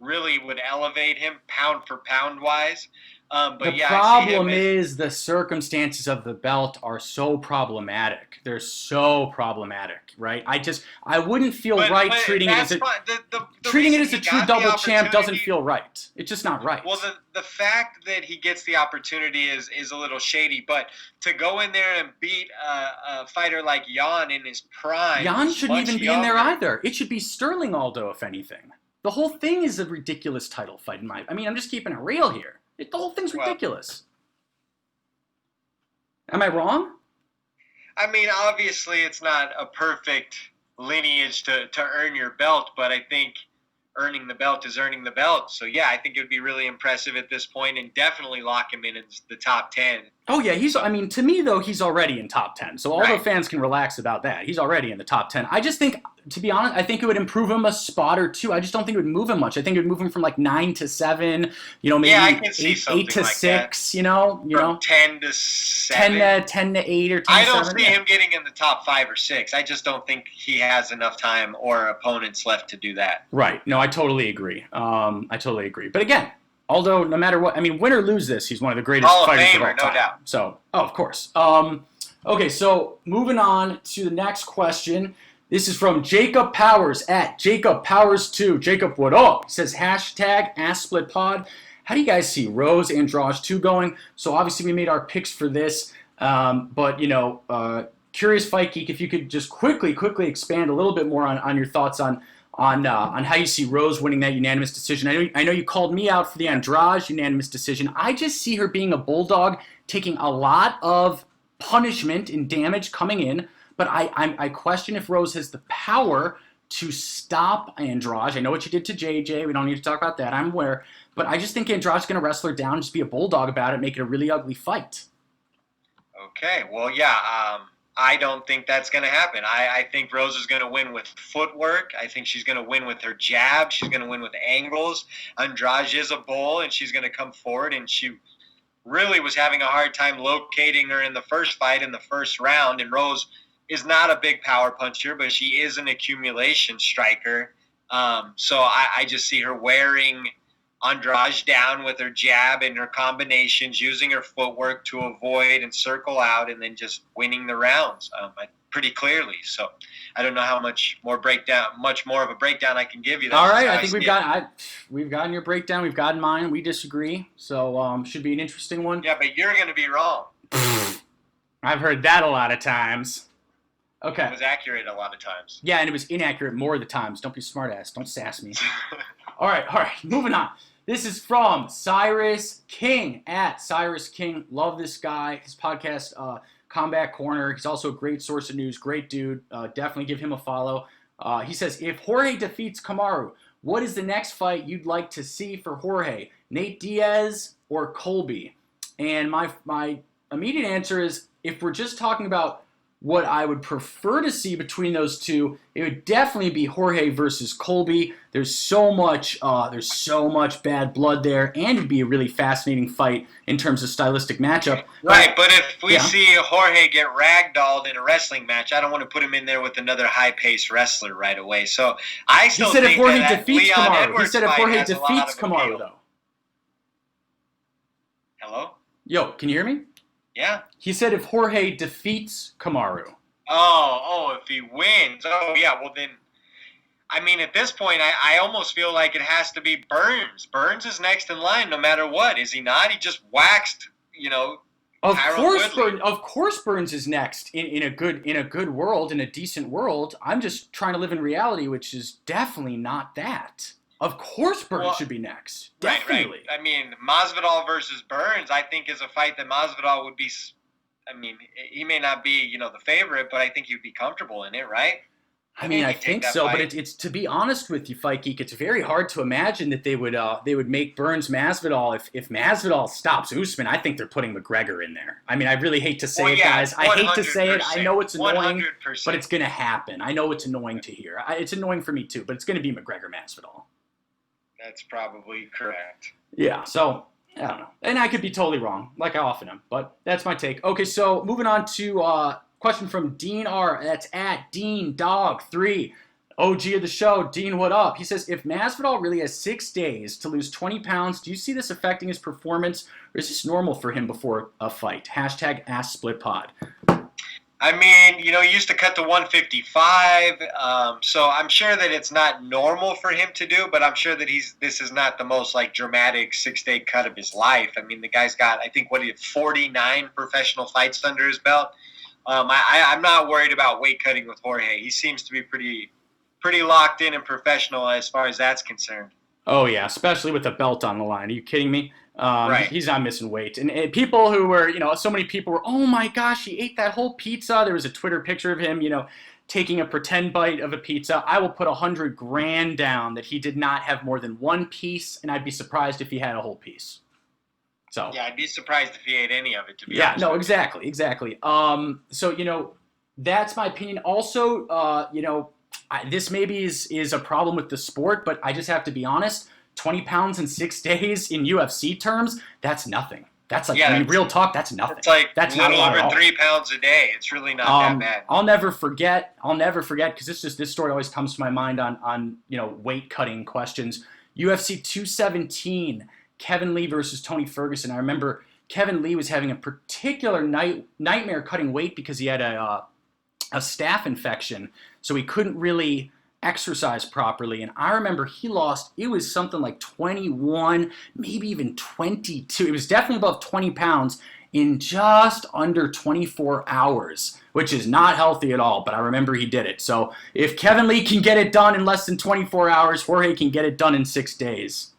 really would elevate him pound for pound wise. The problem is the circumstances of the belt are so problematic. They're so problematic, right? I wouldn't feel right treating it as a true double champ doesn't feel right. It's just not right. Well, the fact that he gets the opportunity is a little shady, but to go in there and beat a fighter like Jan in his prime, Jan shouldn't even be in there either. It should be Sterling Aldo, if anything. The whole thing is a ridiculous title fight. I'm just keeping it real here. The whole thing's ridiculous. Am I wrong? I mean, obviously it's not a perfect lineage to earn your belt, but I think earning the belt is earning the belt. So, yeah, I think it would be really impressive at this point and definitely lock him in the top 10. Oh, yeah. To me, though, he's already in top 10. So all the fans can relax about that. He's already in the top 10. I just think, to be honest, I think it would improve him a spot or two. I just don't think it would move him much. I think it would move him from 9 to 7, maybe I can see 8 to like 6, From 10 to 7. 10 to 8 or 10 to 7. I don't see him getting in the top 5 or 6. I just don't think he has enough time or opponents left to do that. Right. No, I totally agree. But again, Aldo, no matter what, win or lose this, he's one of the greatest fighters of all time. No doubt. So, of course. Okay, so moving on to the next question. This is from Jacob Powers at Jacob Powers 2. Jacob, what up? He says, #AskSplitPod. How do you guys see Rose Andrade 2 going? So obviously we made our picks for this, but curious Fight Geek, if you could just quickly expand a little bit more on your thoughts on how you see Rose winning that unanimous decision. I know you called me out for the Andrade unanimous decision. I just see her being a bulldog, taking a lot of punishment and damage coming in, but I question if Rose has the power to stop Andrade. I know what you did to JJ. We don't need to talk about that. I'm aware. But I just think Andrade's going to wrestle her down, just be a bulldog about it, make it a really ugly fight. Okay. Well, yeah. I don't think that's going to happen. I think Rose is going to win with footwork. I think she's going to win with her jab. She's going to win with angles. Andrade is a bull, and she's going to come forward, and she really was having a hard time locating her in the first fight in the first round, and Rose is not a big power puncher, but she is an accumulation striker. So I just see her wearing Andrade down with her jab and her combinations, using her footwork to avoid and circle out, and then just winning the rounds. pretty clearly. So I don't know how much more of a breakdown I can give you. All right, I think we've gotten your breakdown. We've gotten mine. We disagree, so should be an interesting one. Yeah, but you're going to be wrong. I've heard that a lot of times. Okay. It was accurate a lot of times. Yeah, and it was inaccurate more of the times. Don't be smart ass. Don't sass me. All right. Moving on. This is from Cyrus King, at Cyrus King. Love this guy. His podcast, Combat Corner. He's also a great source of news. Great dude. Definitely give him a follow. He says, if Jorge defeats Kamaru, what is the next fight you'd like to see for Jorge? Nate Diaz or Colby? And my immediate answer is, if we're just talking about what I would prefer to see between those two, it would definitely be Jorge versus Colby. There's so much bad blood there, and it'd be a really fascinating fight in terms of stylistic matchup. Right, but if we see Jorge get ragdolled in a wrestling match, I don't want to put him in there with another high-paced wrestler right away. So I still think that Leon Edwards fight has a lot of appeal. though. Hello? Yo, can you hear me? Yeah. He said if Jorge defeats Kamaru. Oh, if he wins. Oh, yeah, well then, I mean, at this point, I almost feel like it has to be Burns. Burns is next in line no matter what, is he not? He just waxed, Of course Burns is next in a good world, in a decent world. I'm just trying to live in reality, which is definitely not that. Of course Burns should be next. Definitely. Right. I mean, Masvidal versus Burns, I think, is a fight that Masvidal would be, he may not be, the favorite, but I think he'd be comfortable in it, right? I mean, I think so, but it's to be honest with you, Fight Geek, it's very hard to imagine that they would make Burns Masvidal. If Masvidal stops Usman, I think they're putting McGregor in there. I mean, I really hate to say it, guys. I hate to say it. I know it's annoying, 100%. But it's going to happen. I know it's annoying to hear. It's annoying for me too, but it's going to be McGregor Masvidal. That's probably correct. Yeah, so I don't know. And I could be totally wrong, like I often am, but that's my take. Okay, so moving on to question from Dean R. That's at DeanDog3. OG of the show. Dean, what up? He says, if Masvidal really has 6 days to lose 20 pounds, do you see this affecting his performance, or is this normal for him before a fight? Hashtag AskSplitPod. I mean, he used to cut to 155, so I'm sure that it's not normal for him to do, but I'm sure that this is not the most, dramatic 6-day cut of his life. I mean, the guy's got, I think, 49 professional fights under his belt. I'm not worried about weight cutting with Jorge. He seems to be pretty locked in and professional as far as that's concerned. Oh, yeah, especially with the belt on the line. Are you kidding me? Right. He's not missing weight. And people who were, so many people were, oh my gosh, he ate that whole pizza. There was a Twitter picture of him, taking a pretend bite of a pizza. I will put $100,000 down that he did not have more than one piece, and I'd be surprised if he had a whole piece. So yeah, I'd be surprised if he ate any of it, to be honest. Yeah, no, exactly. So, that's my opinion. Also, this maybe is a problem with the sport, but I just have to be honest. 20 pounds in 6 days in UFC terms, that's nothing. That's real talk, that's nothing. It's that's a little over 3 pounds a day. It's really not that bad. I'll never forget, because this story always comes to my mind on weight cutting questions. UFC 217, Kevin Lee versus Tony Ferguson. I remember Kevin Lee was having a particular nightmare cutting weight because he had a staph infection, so he couldn't really exercise properly. And I remember he lost, it was something like 21, maybe even 22. It was definitely above 20 pounds in just under 24 hours, which is not healthy at all, but I remember he did it. So if Kevin Lee can get it done in less than 24 hours, Jorge can get it done in 6 days.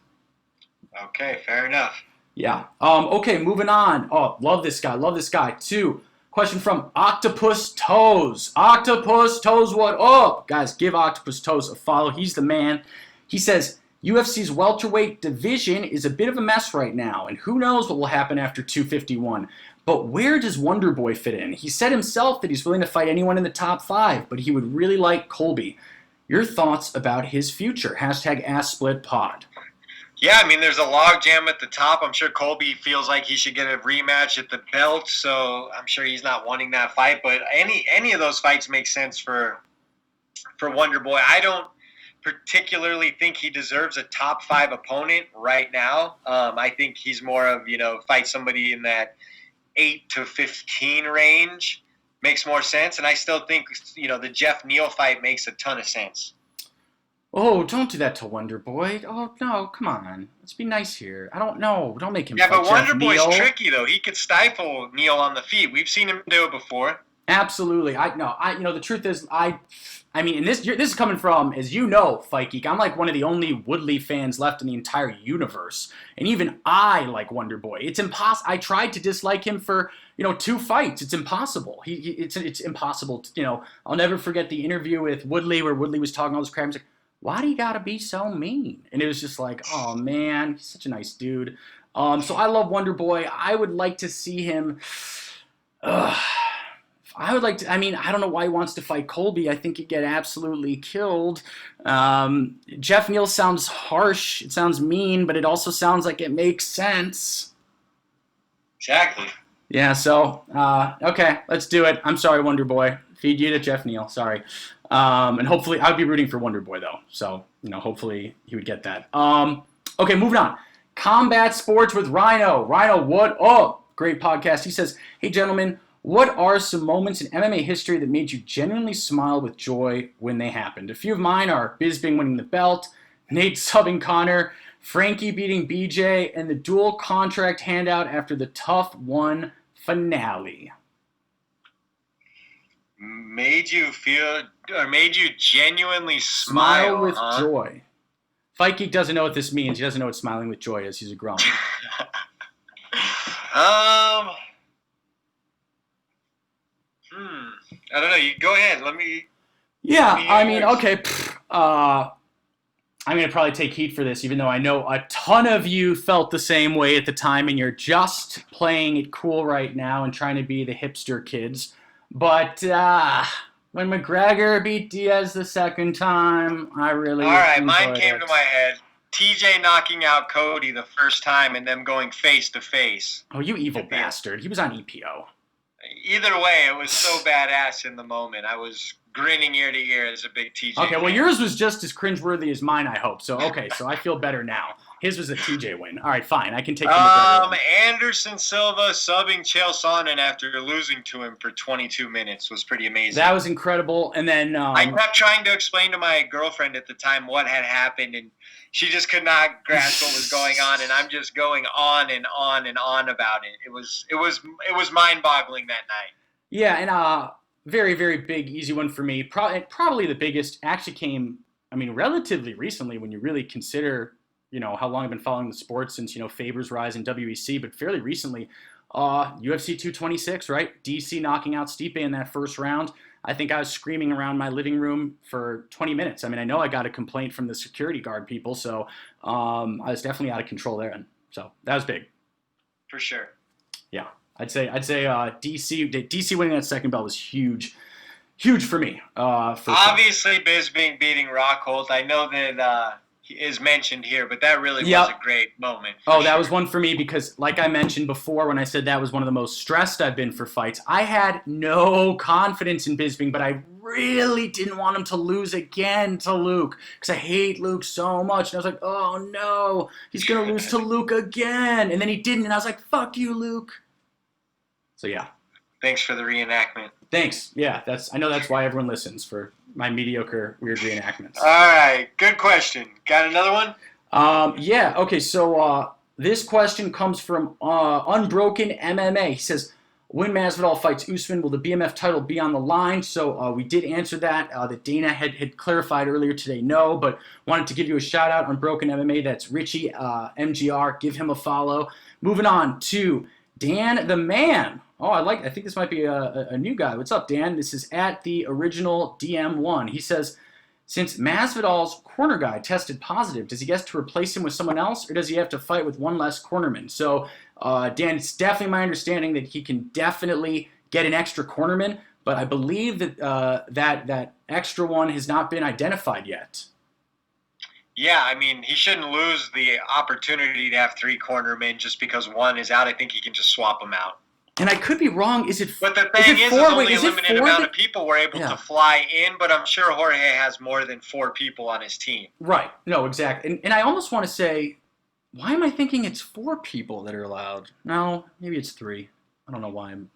Okay, fair enough. Yeah. Okay, moving on. Oh, love this guy too. Question from Octopus Toes. Octopus Toes, what up? Guys, give Octopus Toes a follow. He's the man. He says, UFC's welterweight division is a bit of a mess right now, and who knows what will happen after 251. But where does Wonder Boy fit in? He said himself that he's willing to fight anyone in the top 5, but he would really like Colby. Your thoughts about his future? Hashtag AskSplitPod. Yeah, I mean, there's a logjam at the top. I'm sure Colby feels like he should get a rematch at the belt, so I'm sure he's not wanting that fight. But any of those fights make sense for Wonder Boy. I don't particularly think he deserves a top 5 opponent right now. I think he's more of, fight somebody in that 8 to 15 range. makes more sense, and I still think, the Jeff Neal fight makes a ton of sense. Oh, don't do that to Wonder Boy. Oh, no, come on. Let's be nice here. I don't know. Don't make him fight but Wonder Jeff Boy's Neal. tricky, though. He could stifle Neal on the feet. We've seen him do it before. Absolutely. The truth is, and this is coming from, as you know, Fight Geek, I'm like one of the only Woodley fans left in the entire universe. And even I like Wonder Boy. It's impossible. I tried to dislike him for, 2 fights. It's impossible. It's impossible. I'll never forget the interview with Woodley where Woodley was talking all this crap. He's like, why do you gotta be so mean? And it was just like, oh man, he's such a nice dude. So I love Wonder Boy. I would like to see him. I don't know why he wants to fight Colby. I think he'd get absolutely killed. Jeff Neal sounds harsh. It sounds mean, but it also sounds like it makes sense. Exactly. Yeah, so, okay, let's do it. I'm sorry, Wonder Boy. Feed you to Jeff Neal. Sorry. And hopefully, I would be rooting for Wonder Boy, though. So, hopefully he would get that. Okay, moving on. Combat Sports with Rhino. Rhino, what up? Great podcast. He says, hey, gentlemen, what are some moments in MMA history that made you genuinely smile with joy when they happened? A few of mine are Bisping winning the belt, Nate subbing Connor, Frankie beating BJ, and the dual contract handout after the Tough One finale. Made you genuinely smile with joy. Fight Geek doesn't know what this means. He doesn't know what smiling with joy is. He's a grown. I don't know. You go ahead. Okay. I'm going to probably take heat for this, even though I know a ton of you felt the same way at the time, and you're just playing it cool right now and trying to be the hipster kids. But when McGregor beat Diaz the second time, I really All right, mine came to my head. TJ knocking out Cody the first time and them going face to face. Oh, you evil bastard. He was on EPO. Either way, it was so badass in the moment. I was grinning ear to ear as a big TJ Okay, fan. well, yours was just as cringeworthy as mine, I hope. So, okay, so I feel better now. His was a TJ win. All right, fine. I can take the McGregor win. Anderson Silva subbing Chael Sonnen after losing to him for 22 minutes was pretty amazing. That was incredible. And then I kept trying to explain to my girlfriend at the time what had happened, and she just could not grasp what was going on, and I'm just going on and on and on about it. It was mind-boggling that night. Yeah, and very, very big, easy one for me. Probably the biggest actually came, relatively recently when you really consider, how long I've been following the sport since, Faber's rise in WEC, but fairly recently, UFC 226, right? DC knocking out Stipe in that first round. I think I was screaming around my living room for 20 minutes. I know I got a complaint from the security guard people, so I was definitely out of control there. And so that was big. For sure. Yeah. I'd say DC winning that second belt was huge for me. Obviously, Bisping beating Rockhold. I know that is mentioned here, but that really was a great moment. That was one for me because, like I mentioned before when I said that was one of the most stressed I've been for fights, I had no confidence in Bisping, but I really didn't want him to lose again to Luke because I hate Luke so much. And I was like, oh no, he's going to lose to Luke again. And then he didn't, and I was like, fuck you, Luke. So yeah. Thanks for the reenactment. Thanks. Yeah, I know that's why everyone listens, for my mediocre weird reenactments. All right, good question. Got another one? Yeah. Okay. So this question comes from Unbroken MMA. He says, when Masvidal fights Usman, will the BMF title be on the line? So we did answer that. That Dana had clarified earlier today. No, but wanted to give you a shout out. Unbroken MMA. That's Richie MGR. Give him a follow. Moving on to Dan the Man. Oh, I think this might be a new guy. What's up, Dan? This is at the original DM1. He says, since Masvidal's corner guy tested positive, does he get to replace him with someone else, or does he have to fight with one less cornerman? So, Dan, it's definitely my understanding that he can definitely get an extra cornerman, but I believe that that extra one has not been identified yet. Yeah, he shouldn't lose the opportunity to have 3 cornermen just because one is out. I think he can just swap them out. And I could be wrong. But the thing is only a limited amount of people were able to fly in, but I'm sure Jorge has more than 4 people on his team. Right. No, exactly. And I almost want to say, why am I thinking it's 4 people that are allowed? No, maybe it's 3. I don't know why I'm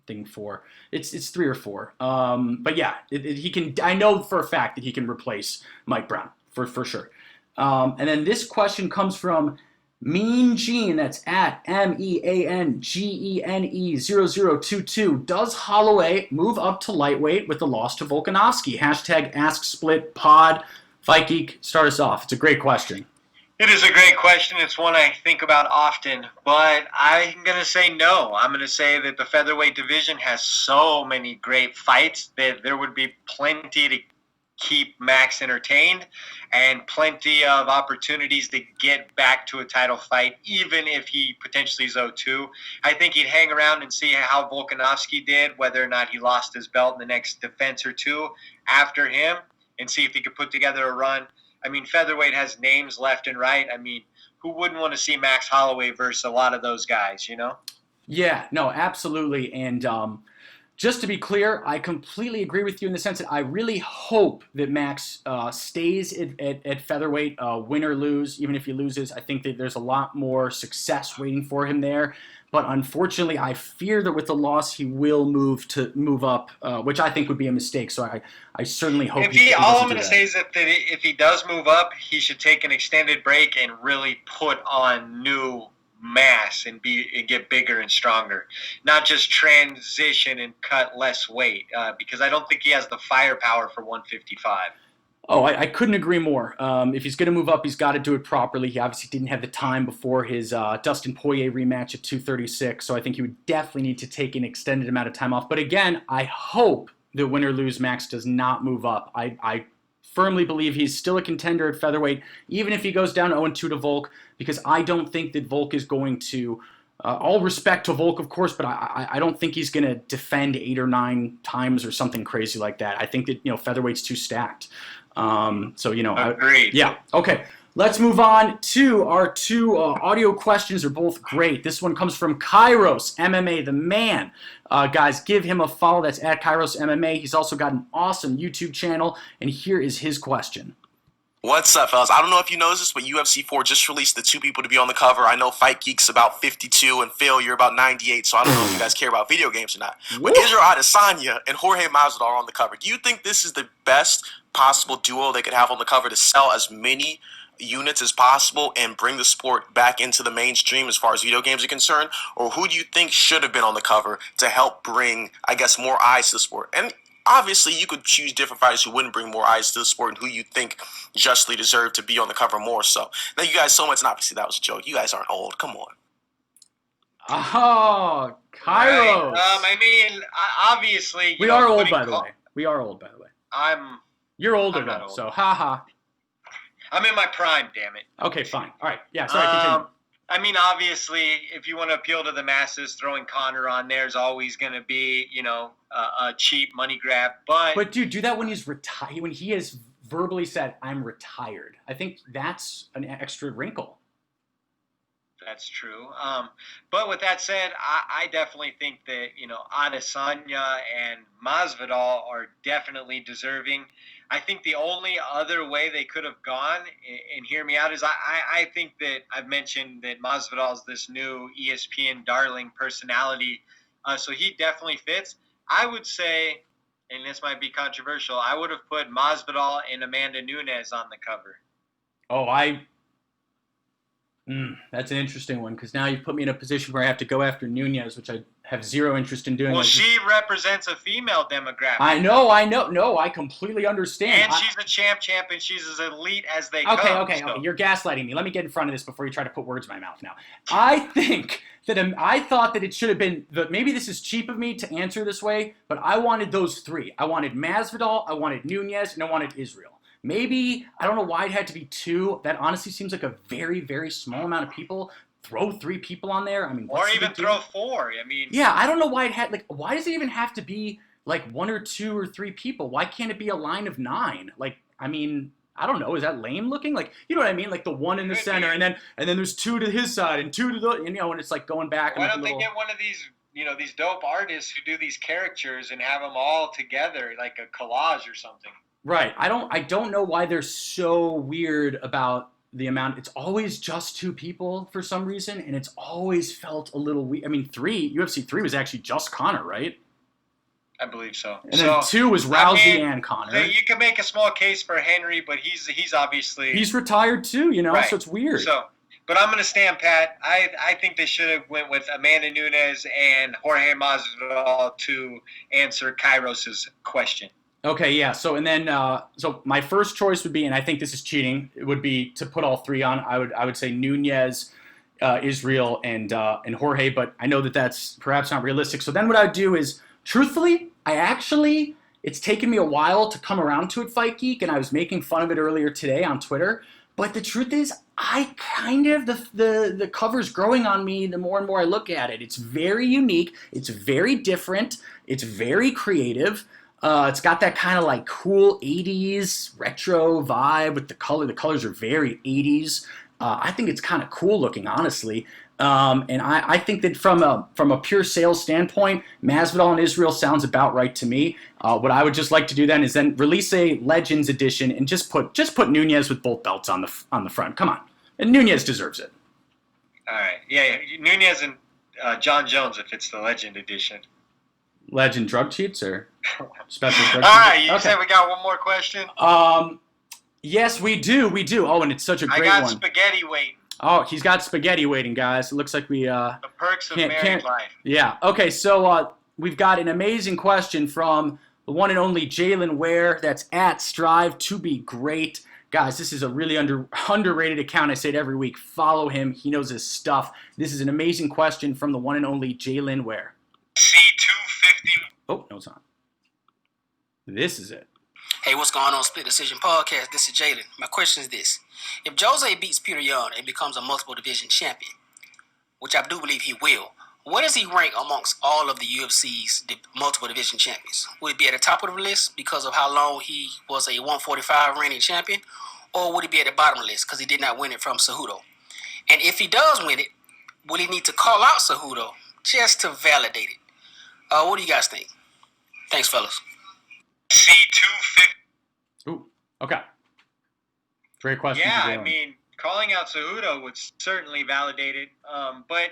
thing 4. It's 3 or 4. But yeah, he can. I know for a fact that he can replace Mike Brown for sure. And then this question comes from Mean Gene. That's at MEANGENE0022. Does Holloway move up to lightweight with the loss to Volkanovski? Hashtag AskSplitPod. Fight Geek, start us off. It's a great question. It is a great question. It's one I think about often, but I'm going to say no. I'm going to say that the featherweight division has so many great fights that there would be plenty to keep Max entertained and plenty of opportunities to get back to a title fight, even if he potentially is 0-2. I think he'd hang around and see how Volkanovski did, whether or not he lost his belt in the next defense or two after him, and see if he could put together a run. I mean, featherweight has names left and right. I mean, who wouldn't want to see Max Holloway versus a lot of those guys, you know? Yeah, no, absolutely. And just to be clear, I completely agree with you in the sense that I really hope that Max stays at featherweight, win or lose. Even if he loses, I think that there's a lot more success waiting for him there. But unfortunately, I fear that with the loss, he will move up, which I think would be a mistake. So I certainly hope. All I'm going to say is that if he does move up, he should take an extended break and really put on new mass and get bigger and stronger, not just transition and cut less weight. Because I don't think he has the firepower for 155. Oh, I couldn't agree more. If he's going to move up, he's got to do it properly. He obviously didn't have the time before his Dustin Poirier rematch at 236, so I think he would definitely need to take an extended amount of time off. But again, I hope that win or lose, Max does not move up. I firmly believe he's still a contender at featherweight, even if he goes down 0-2 to Volk, because I don't think that Volk is going to all respect to Volk, of course, but I don't think he's going to defend 8 or 9 times or something crazy like that. I think that featherweight's too stacked. Agreed. Yeah. Okay. Let's move on to our 2 audio questions. They're both great. This one comes from Kairos MMA, the man. Guys, give him a follow. That's at Kairos MMA. He's also got an awesome YouTube channel, and here is his question. What's up, fellas? I don't know if you know this, but UFC 4 just released the 2 people to be on the cover. I know Fight Geek's about 52 and Phil, you're about 98, so I don't know if you guys care about video games or not. But Israel Adesanya and Jorge Masvidal are on the cover. Do you think this is the best possible duo they could have on the cover to sell as many units as possible and bring the sport back into the mainstream as far as video games are concerned? Or who do you think should have been on the cover to help bring, I guess, more eyes to the sport? And obviously, you could choose different fighters who wouldn't bring more eyes to the sport and who you think justly deserve to be on the cover more so. Thank you guys so much, and obviously that was a joke. You guys aren't old. Come on. Oh, Kairos. Right. Obviously... We are old, by the way. You're older, though, old. so haha. I'm in my prime, damn it. Okay, fine. All right. Yeah, sorry, continue. Obviously, if you want to appeal to the masses, throwing Conor on there is always going to be, a cheap money grab. But dude, do that when he's retired. When he has verbally said, "I'm retired." I think that's an extra wrinkle. That's true. But with that said, I definitely think that Adesanya and Masvidal are definitely deserving. I think the only other way they could have gone, and hear me out, is I think that I've mentioned that Masvidal is this new ESPN darling personality, so he definitely fits. I would say, and this might be controversial, I would have put Masvidal and Amanda Nunes on the cover. Oh, that's an interesting one, because now you've put me in a position where I have to go after Nunes, which I have zero interest in doing. Well, she represents a female demographic. I know. No, I completely understand. And she's a champ, and she's as elite as they come. Okay. You're gaslighting me. Let me get in front of this before you try to put words in my mouth now. I think that I thought that it should have been, maybe this is cheap of me to answer this way, but I wanted those 3. I wanted Masvidal, I wanted Nunes, and I wanted Israel. Maybe, I don't know why it had to be 2. That honestly seems like a very, very small amount of people. Throw 3 people on there. Or even throw 4. Yeah, I don't know why it had, why does it even have to be, 1 or 2 or 3 people? Why can't it be a line of 9? I don't know. Is that lame looking? You know what I mean? The 1 in the center, and then there's 2 to his side, and 2 to the, and it's going back. Why don't they get one of these, these dope artists who do these caricatures and have them all together, like a collage or something? Right. I don't know why they're so weird about the amount. It's always just 2 people for some reason, and it's always felt a little weird. I mean, UFC 3 was actually just Conor, right? I believe so. And then 2 was Rousey and Conor. You can make a small case for Henry, but he's obviously... He's retired too, right. So it's weird. So, but I'm going to stand pat. I think they should have went with Amanda Nunes and Jorge Masvidal to answer Kairos' question. Okay, yeah. So and then so my first choice would be, and I think this is cheating, it would be to put all 3 on. I would say Nunes, Israel, and Jorge, but I know that that's perhaps not realistic. So then what I would do is, truthfully, it's taken me a while to come around to it, Fight Geek, and I was making fun of it earlier today on Twitter. But the truth is, I kind of, the cover's growing on me the more and more I look at it. It's very unique. It's very different. It's very creative. It's got that kind of like cool 80s retro vibe with the color. The colors are very 80s. I think it's kind of cool looking, honestly. And I think that from a pure sales standpoint, Masvidal and Israel sounds about right to me. What I would just like to do then is then release a Legends edition and just put Nunes with both belts on the front. Come on, and Nunes deserves it. All right, yeah, Nunes and John Jones if it's the Legend edition. Legend drug cheats or special drug cheats? All right, you said we got one more question. Yes, we do. Oh, and it's such a great one. I got spaghetti waiting. Oh, he's got spaghetti waiting, guys. It looks like we the perks of married life. Yeah. Okay, so we've got an amazing question from the one and only Jalen Ware. That's at Strive to be great. Guys, this is a really underrated account. I say it every week. Follow him. He knows his stuff. This is an amazing question from the one and only Jalen Ware. C250. Oh, no, it's not. This is it. Hey, what's going on, Split Decision Podcast? This is Jalen. My question is this. If Jose beats Peter Yan and becomes a multiple division champion, which I do believe he will, where does he rank amongst all of the UFC's multiple division champions? Would he be at the top of the list because of how long he was a 145 reigning champion? Or would he be at the bottom of the list because he did not win it from Cejudo? And if he does win it, will he need to call out Cejudo just to validate it? What do you guys think? Thanks, fellas. C250. Ooh, okay. Great question. Yeah, I mean, calling out Cejudo would certainly validate it. But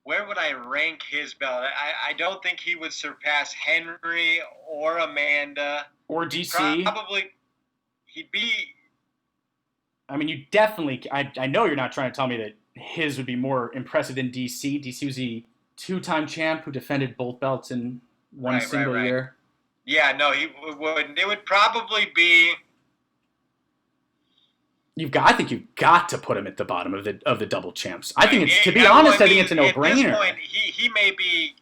where would I rank his belt? I don't think he would surpass Henry or Amanda. Or DC. Probably, he'd be... I mean, you definitely... I know you're not trying to tell me that his would be more impressive than DC. DC was the 2-time champ who defended both belts in one single year. Yeah, no, he wouldn't. It would probably be... I think you've got to put him at the bottom of the double champs. I think it's, to be honest, I think it's a no-brainer. At this point, he may be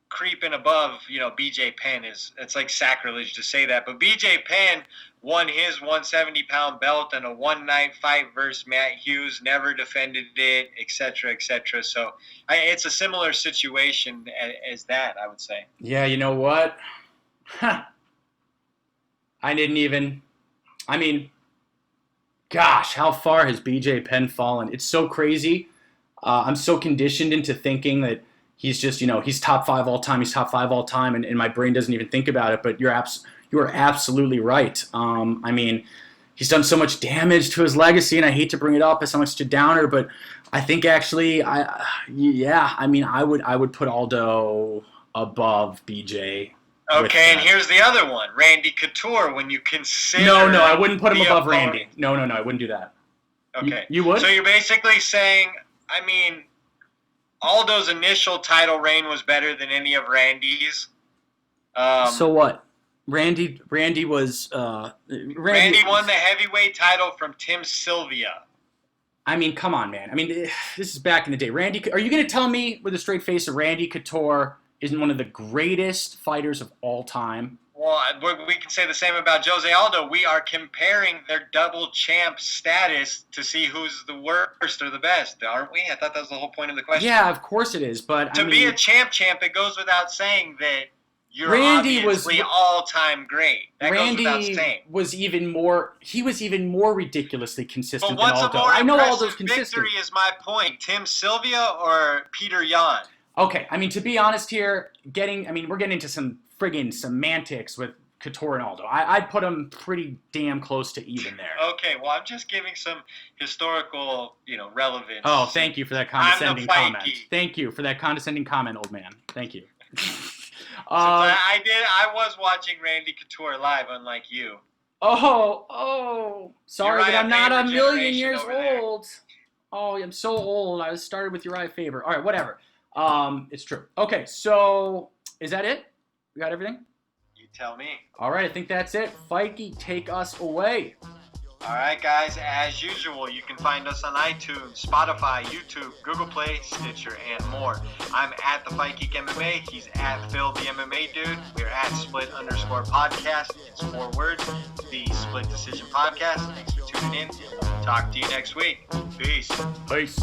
creeping above, BJ Penn. It's like sacrilege to say that, but BJ Penn won his 170-pound belt in a one-night fight versus Matt Hughes, never defended it, etc., etc. So it's a similar situation as that, I would say. Yeah, you know what? Gosh, how far has BJ Penn fallen? It's so crazy. I'm so conditioned into thinking that he's just, he's top 5 all time. He's top 5 all time, and my brain doesn't even think about it. But you are absolutely right. He's done so much damage to his legacy, and I hate to bring it up. I sound like such a downer, but I think actually, I would put Aldo above BJ. Okay, and here's the other one, Randy Couture. When you consider, no, I wouldn't put him above Randy. No, I wouldn't do that. Okay, you would. So you're basically saying, Aldo's initial title reign was better than any of Randy's. So what? Randy was. Randy won the heavyweight title from Tim Sylvia. Come on, man. This is back in the day. Randy, are you going to tell me with a straight face that Randy Couture isn't one of the greatest fighters of all time? Well, we can say the same about Jose Aldo. We are comparing their double champ status to see who's the worst or the best, aren't we? I thought that was the whole point of the question. Yeah, of course it is. But to be a champ, it goes without saying that you're Randy obviously all-time great. Randy goes without saying. Was even more ridiculously consistent than Aldo. I know Aldo's consistent. Victory is my point. Tim Sylvia or Peter Yan? Okay, to be honest here, we're getting into some friggin' semantics with Couture and Aldo. I'd put them pretty damn close to even there. Okay, well, I'm just giving some historical, relevance. Oh, thank you for that condescending I'm the comment. geek. Thank you for that condescending comment, old man. Thank you. I was watching Randy Couture live, unlike you. Sorry, but I'm not a million years there. old. Oh, I'm so old. I started with Uriah Faber. All right, whatever. It's true. Okay, so is that it? We got everything? You tell me. All right, I think that's it. Fikey, take us away. All right, guys, as usual, you can find us on iTunes, Spotify, YouTube, Google Play, Stitcher, and more. I'm at the Fight Geek MMA. He's at Phil the MMA Dude. We're at Split_podcast. It's 4 words. The Split Decision Podcast. Thanks for tuning in. Talk to you next week. Peace. Peace.